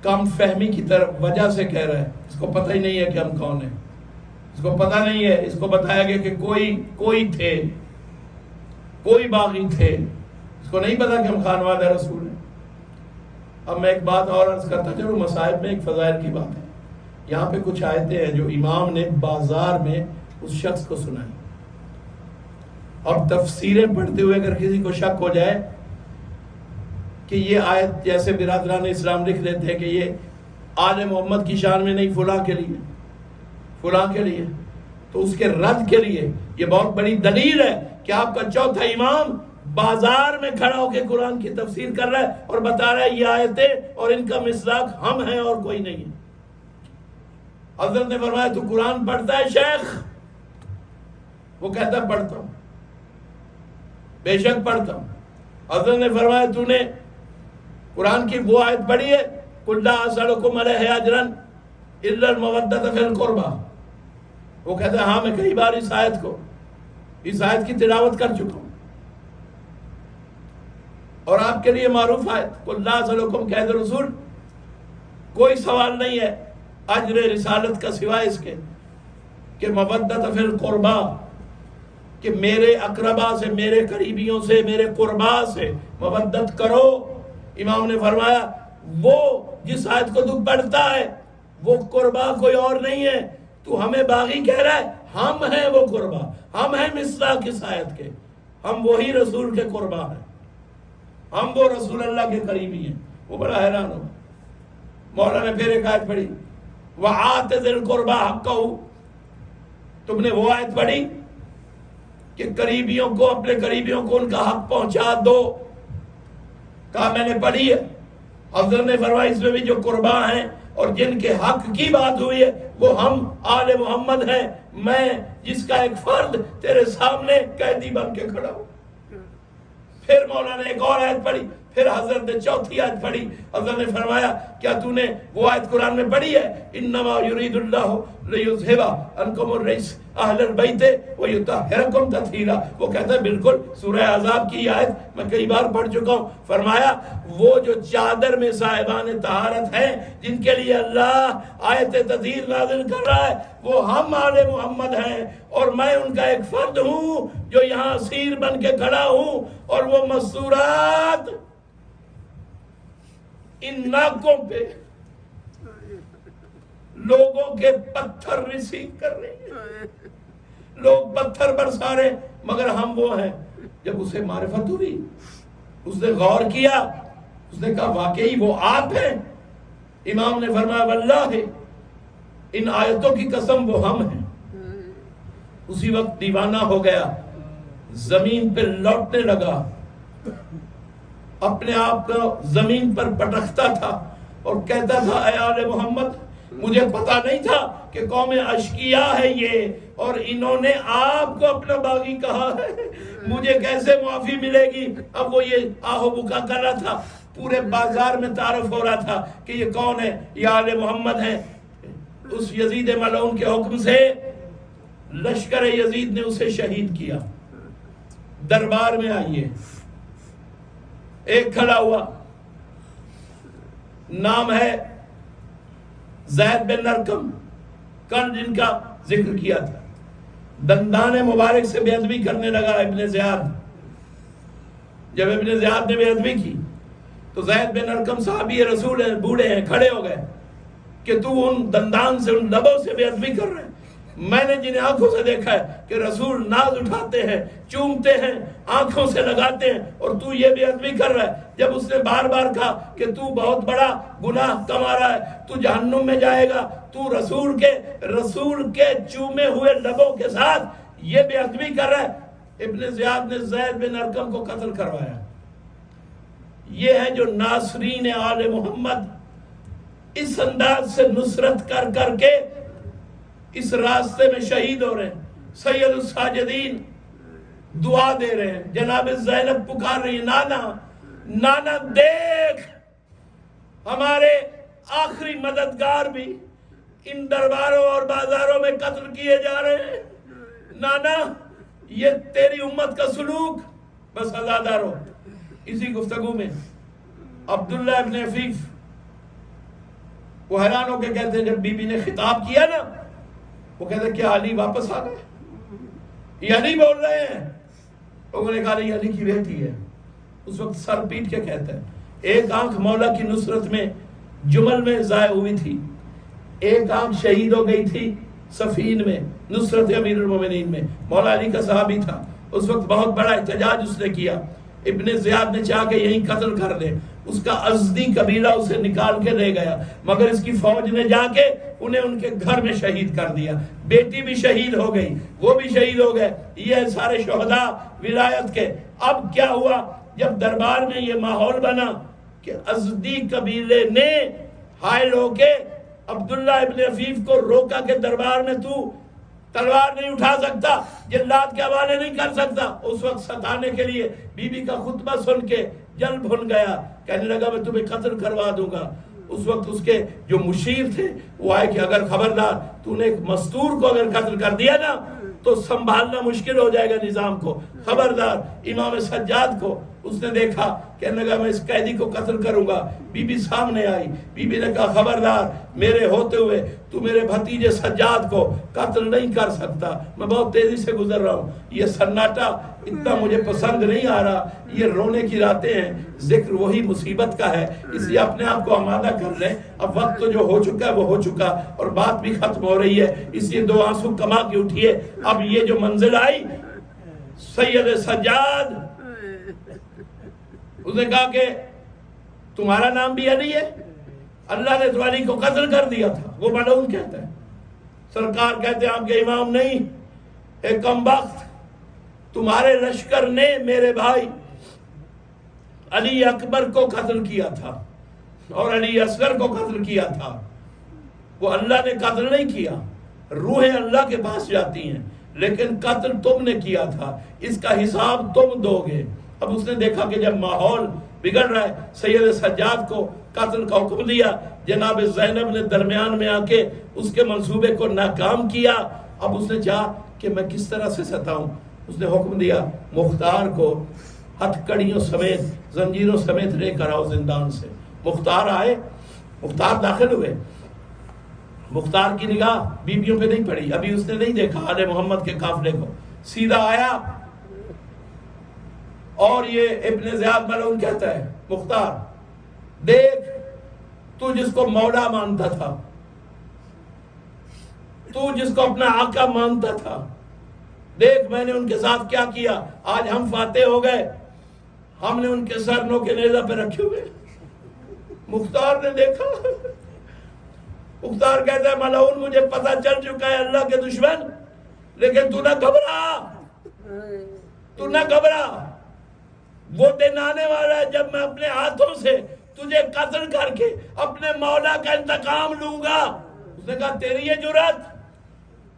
کم فہمی کی طرف وجہ سے کہہ رہا ہے، اس کو پتہ ہی نہیں ہے کہ ہم کون ہیں، اس کو پتہ نہیں ہے۔ اس کو بتایا گیا کہ کوئی تھے، کوئی باغی تھے، اس کو نہیں پتا کہ ہم خانواد رسول ہیں۔ اب میں ایک بات اور عرض کرتا چلوں، مصائب میں ایک فضائل کی بات ہے۔ یہاں پہ کچھ آیتیں ہیں جو امام نے بازار میں اس شخص کو سنائی۔ اب تفسیریں پڑھتے ہوئے اگر کسی کو شک ہو جائے کہ یہ آیت، جیسے برادران اسلام لکھ دیتے ہیں کہ یہ آل محمد کی شان میں نہیں، فلاں کے لیے، فلاں کے لیے، تو اس کے رد کے لیے یہ بہت بڑی دلیل ہے کہ آپ کا چوتھا امام بازار میں کھڑا ہو کے قرآن کی تفسیر کر رہا ہے اور بتا رہا ہے یہ آیتیں اور ان کا مصداق ہم ہیں اور کوئی نہیں ہے۔ حضرت نے فرمایا تو قرآن پڑھتا ہے شیخ؟ وہ کہتا ہے پڑھتا ہوں، بے شک پڑھتا ہوں۔ حضرت نے فرمایا تو نے قرآن کی وہ آیت پڑھی ہے قُلْ لَا أَسْأَلُكُمْ عَلَيْهِ أَجْرًا إِلَّا الْمَوَدَّةَ فِي الْقُرْبَى؟ وہ کہتا ہے ہاں میں کئی بار اس آیت کی تلاوت کر چکا ہوں، اور آپ کے لیے معروف آیت قُلْ لَا أَسْأَلُكُمْ کہہ دے رسول، کوئی سوال نہیں ہے اجر رسالت کا سوائے اس کے کہ مودت فی القربا، کہ میرے اقربا سے، میرے قریبیوں سے، میرے قربا سے مودت کرو۔ امام نے فرمایا وہ جس آیت کو تو پڑھتا ہے وہ قربا کوئی اور نہیں ہے، تو ہمیں باغی کہہ رہا ہے، ہم ہیں وہ قربا، ہم ہیں مصداق اس آیت کے، ہم وہی رسول کے قربا ہیں، ہم وہ رسول اللہ کے قریبی ہیں۔ وہ بڑا حیران ہوا۔ مولا نے پھر ایک آیت پڑھی وَآتِ ذِی الْقُرْبَى حَقَّهُ، تم نے وہ آیت پڑھی کہ قریبیوں کو، اپنے قریبیوں کو ان کا حق پہنچا دو؟ کہا میں نے پڑھی ہے۔ حضرت نے فرمایا اس میں بھی جو قربا ہیں اور جن کے حق کی بات ہوئی ہے وہ ہم آل محمد ہیں، میں جس کا ایک فرد تیرے سامنے قیدی بن کے کھڑا ہوں۔ پھر مولا نے ایک اور آیت پڑھی، پھر حضرت نے چوتھی آیت پڑھی۔ حضرت نے فرمایا کیا تو نے وہ آیت قرآن میں پڑھی ہے انما یرید اللہ لیذھب عنکم الرجس اہل البیت ویطہرکم تطہیرا؟ وہ کہتا ہے بالکل، سورہ احزاب کی آیت میں کئی بار پڑھ چکا ہوں۔ فرمایا وہ جو چادر میں صاحبان طہارت ہیں جن کے لیے اللہ آیت تطہیر نازل کر رہا ہے وہ ہم آل محمد ہیں، اور میں ان کا ایک فرد ہوں جو یہاں اسیر بن کے کھڑا ہوں، اور وہ مستورات ان ناکوں پہ لوگوں کے پتھر ریسیو کر رہے ہیں، لوگ پتھر برسا رہے، مگر ہم وہ ہیں۔ جب اسے معرفت ہوئی، اس نے غور کیا، اس نے کہا واقعی وہ آپ ہیں۔ امام نے فرمایا واللہ ان آیتوں کی قسم وہ ہم ہیں۔ اسی وقت دیوانہ ہو گیا، زمین پہ لوٹنے لگا، اپنے آپ کو زمین پر پٹکتا تھا اور کہتا تھا اے آل محمد، مجھے پتا نہیں تھا کہ قوم اشقیاء ہے یہ، اور انہوں نے آپ کو اپنا باغی کہا ہے، مجھے کیسے معافی ملے گی؟ اب وہ یہ آہو بکا کر رہا تھا، پورے بازار میں تعارف ہو رہا تھا کہ یہ کون ہے، یہ آل محمد ہیں۔ اس یزید ملعون کے حکم سے لشکر یزید نے اسے شہید کیا۔ دربار میں آئیے، ایک کھڑا ہوا، نام ہے زید بن ارقم، کل جن کا ذکر کیا تھا، دندان مبارک سے بے ادبی کرنے لگا ابن زیاد۔ جب ابن زیاد نے بے ادبی کی تو زید بن ارقم صحابی رسول ہیں، بوڑھے ہیں، کھڑے ہو گئے کہ تو ان دندان سے، ان لبوں سے بے ادبی کر رہے ہیں؟ میں نے جن آنکھوں سے دیکھا ہے کہ رسول ناز اٹھاتے ہیں، چومتے ہیں، آنکھوں سے لگاتے ہیں، اور تو یہ بے ادبی کر رہا ہے۔ جب اس نے بار بار کہا کہ تو بہت بڑا گناہ کما رہا ہے، تو جہنم میں جائے گا، تو رسول کے چومے ہوئے لبوں کے ساتھ یہ بے ادبی کر رہا ہے، ابن زیاد نے زید بن ارقم کو قتل کروایا۔ یہ ہے جو ناصرین آل محمد اس انداز سے نصرت کر کر کے اس راستے میں شہید ہو رہے ہیں۔ سید الساجدین دعا دے رہے ہیں، جناب زینب پکار رہی ہے، نانا نانا دیکھ ہمارے آخری مددگار بھی ان درباروں اور بازاروں میں قتل کیے جا رہے ہیں. نانا یہ تیری امت کا سلوک. بس آزادہ رہو. اسی گفتگو میں عبداللہ ابن عفیف وہ حیران ہو کے کہتے ہیں جب بی بی نے خطاب کیا نا, وہ کہتے ہیں کیا علی واپس آ گئے؟ یہ علی بول رہے ہیں. لوگوں نے کہا یہ علی کی بیٹی ہے. اس وقت سر پیٹ کے کہتا ہے ایک آنکھ مولا کی نصرت میں جمل میں ضائع ہوئی تھی, ایک آنکھ شہید ہو گئی تھی صفین میں نصرت امیر المومنین میں. مولا علی کا صحابی تھا. اس وقت بہت بڑا احتجاج اس نے کیا. ابن زیاد نے چاہا کہ یہیں قتل کر دے. اس کا ازدی قبیلہ اسے نکال کے لے گیا, مگر اس کی فوج نے جا کے انہیں ان کے گھر میں شہید کر دیا. بیٹی بھی شہید ہو گئی, وہ بھی شہید ہو گئے. یہ سارے شہداء ولایت کے. اب کیا ہوا جب دربار میں یہ ماحول بنا کہ ازدی قبیلے نے حائل ہو کے عبداللہ ابن عفیف کو روکا کہ دربار میں تو تلوار نہیں اٹھا سکتا, جلات کے حوالے نہیں کر سکتا. اس وقت ستانے کے لیے بی بی کا خطبہ سن کے جل بھن گیا, کہنے لگا میں تمہیں قتل کروا دوں گا. اس وقت اس کے جو مشیر تھے وہ آئے کہ اگر خبردار تو نے ایک مستور کو اگر قتل کر دیا نا تو سنبھالنا مشکل ہو جائے گا نظام کو. خبردار. امام سجاد کو اس نے دیکھا, کہنے لگا میں اس قیدی کو قتل کروں گا. بی بی سامنے آئی. بی بی نے کہا خبردار, میرے ہوتے ہوئے تو میرے بھتیجے سجاد کو قتل نہیں کر سکتا. میں بہت تیزی سے گزر رہا ہوں, یہ سناٹا اتنا مجھے پسند نہیں آ رہا. یہ رونے کی راتیں ہیں, ذکر وہی مصیبت کا ہے, اس لیے اپنے آپ کو آمادہ کر لیں. اب وقت تو جو ہو چکا ہے وہ ہو چکا, اور بات بھی ختم ہو رہی ہے, اس لیے 2 آنسو کما کے اٹھیے. اب یہ جو منزل آئی سید سجاد, اس نے کہا کہ تمہارا نام بھی علی ہے, اللہ نے تو علی کو قتل کر دیا تھا. وہ ملعون کہتا ہے. سرکار کہتے ہیں آپ کے امام نہیں, ایک کم بخت, تمہارے لشکر نے میرے بھائی علی اکبر کو قتل کیا تھا اور علی اصغر کو قتل کیا تھا. وہ اللہ نے قتل نہیں کیا, روحیں اللہ کے پاس جاتی ہیں, لیکن قتل تم نے کیا تھا, اس کا حساب تم دو گے. اب اس نے دیکھا کہ جب ماحول بگڑ رہا ہے, سید سجاد کو قتل کا حکم دیا. جناب زینب نے درمیان میں آ کے اس کے منصوبے کو ناکام کیا. اب اس نے چاہا کہ میں کس طرح سے ستاؤں. اس نے حکم دیا مختار کو ہتھ کڑیوں سمیت زنجیروں سمیت لے کر آؤ زندان سے. مختار آئے, مختار داخل ہوئے. مختار کی نگاہ بیویوں پہ نہیں پڑی, ابھی اس نے نہیں دیکھا آل محمد کے قافلے کو. سیدھا آیا اور یہ ابن زیاد ملعون کہتا ہے مختار دیکھ, تو جس کو مولا مانتا تھا, تو جس کو اپنا آقا مانتا تھا, دیکھ میں نے ان کے ساتھ کیا کیا. آج ہم فاتح ہو گئے, ہم نے ان کے سر نو کے نیزہ پہ رکھے ہوئے. مختار نے دیکھا. مختار کہتا ہے ملعون مجھے پتہ چل چکا ہے اللہ کے دشمن, لیکن تو نہ گھبرا, تو نہ گھبرا. وہ دن آنے والا ہے جب میں اپنے ہاتھوں سے تجھے قتل کر کے اپنے مولا کا انتقام لوں گا. اس نے کہا تیری یہ جرات,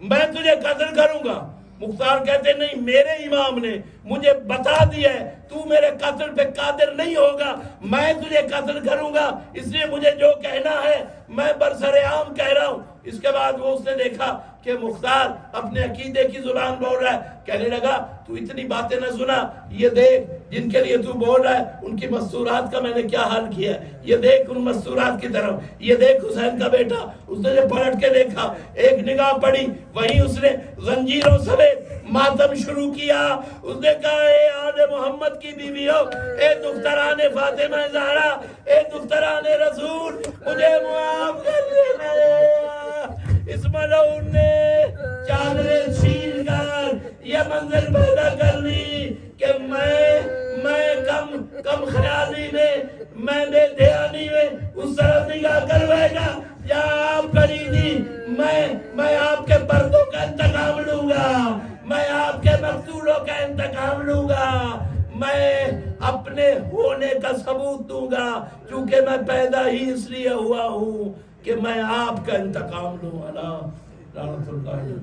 میں تجھے قتل کروں گا. مختار کہتے نہیں, میرے امام نے مجھے بتا دیا ہے تو میرے قتل پہ قادر نہیں ہوگا, میں تجھے قتل کروں گا, اس لیے مجھے جو کہنا ہے میں برسر عام کہہ رہا ہوں. اس کے بعد وہ اس نے دیکھا کہ مختار اپنے عقیدے کی زبان بول رہا ہے. کہنے لگا تو اتنی باتیں نہ سنا, یہ دیکھ جن کے لیے تو بول رہا ہے ان کی مستورات کا میں نے کیا حال کیا ہے, یہ دیکھ ان مستورات کی طرف, یہ دیکھ حسین کا بیٹا. اس نے جب پلٹ کے دیکھا, ایک نگاہ پڑی, وہیں اس نے زنجیروں سمیت ماتم شروع کیا. اس نے کہا اے آل محمد کی بیویوں, اے دختران فاطمہ زہرا, اے دختران رسول, مجھے معاف کر دینا. اس ملعون نے چادریں چھین کر یہ منظر پیدا کر لی کہ میں کم خیالی میں, میں بے دھیانی میں اس طرح نگاہ کروائے گا جہاں آپ کھڑی تھی. میں آپ کے پردوں کا انتقام لوں گا, میں آپ کے مقتولوں کا انتقام لوں گا, میں اپنے ہونے کا ثبوت دوں گا, کیونکہ میں پیدا ہی اس لیے ہوا ہوں کہ میں آپ کا انتقام لوں. لعنت اللہ علیہ.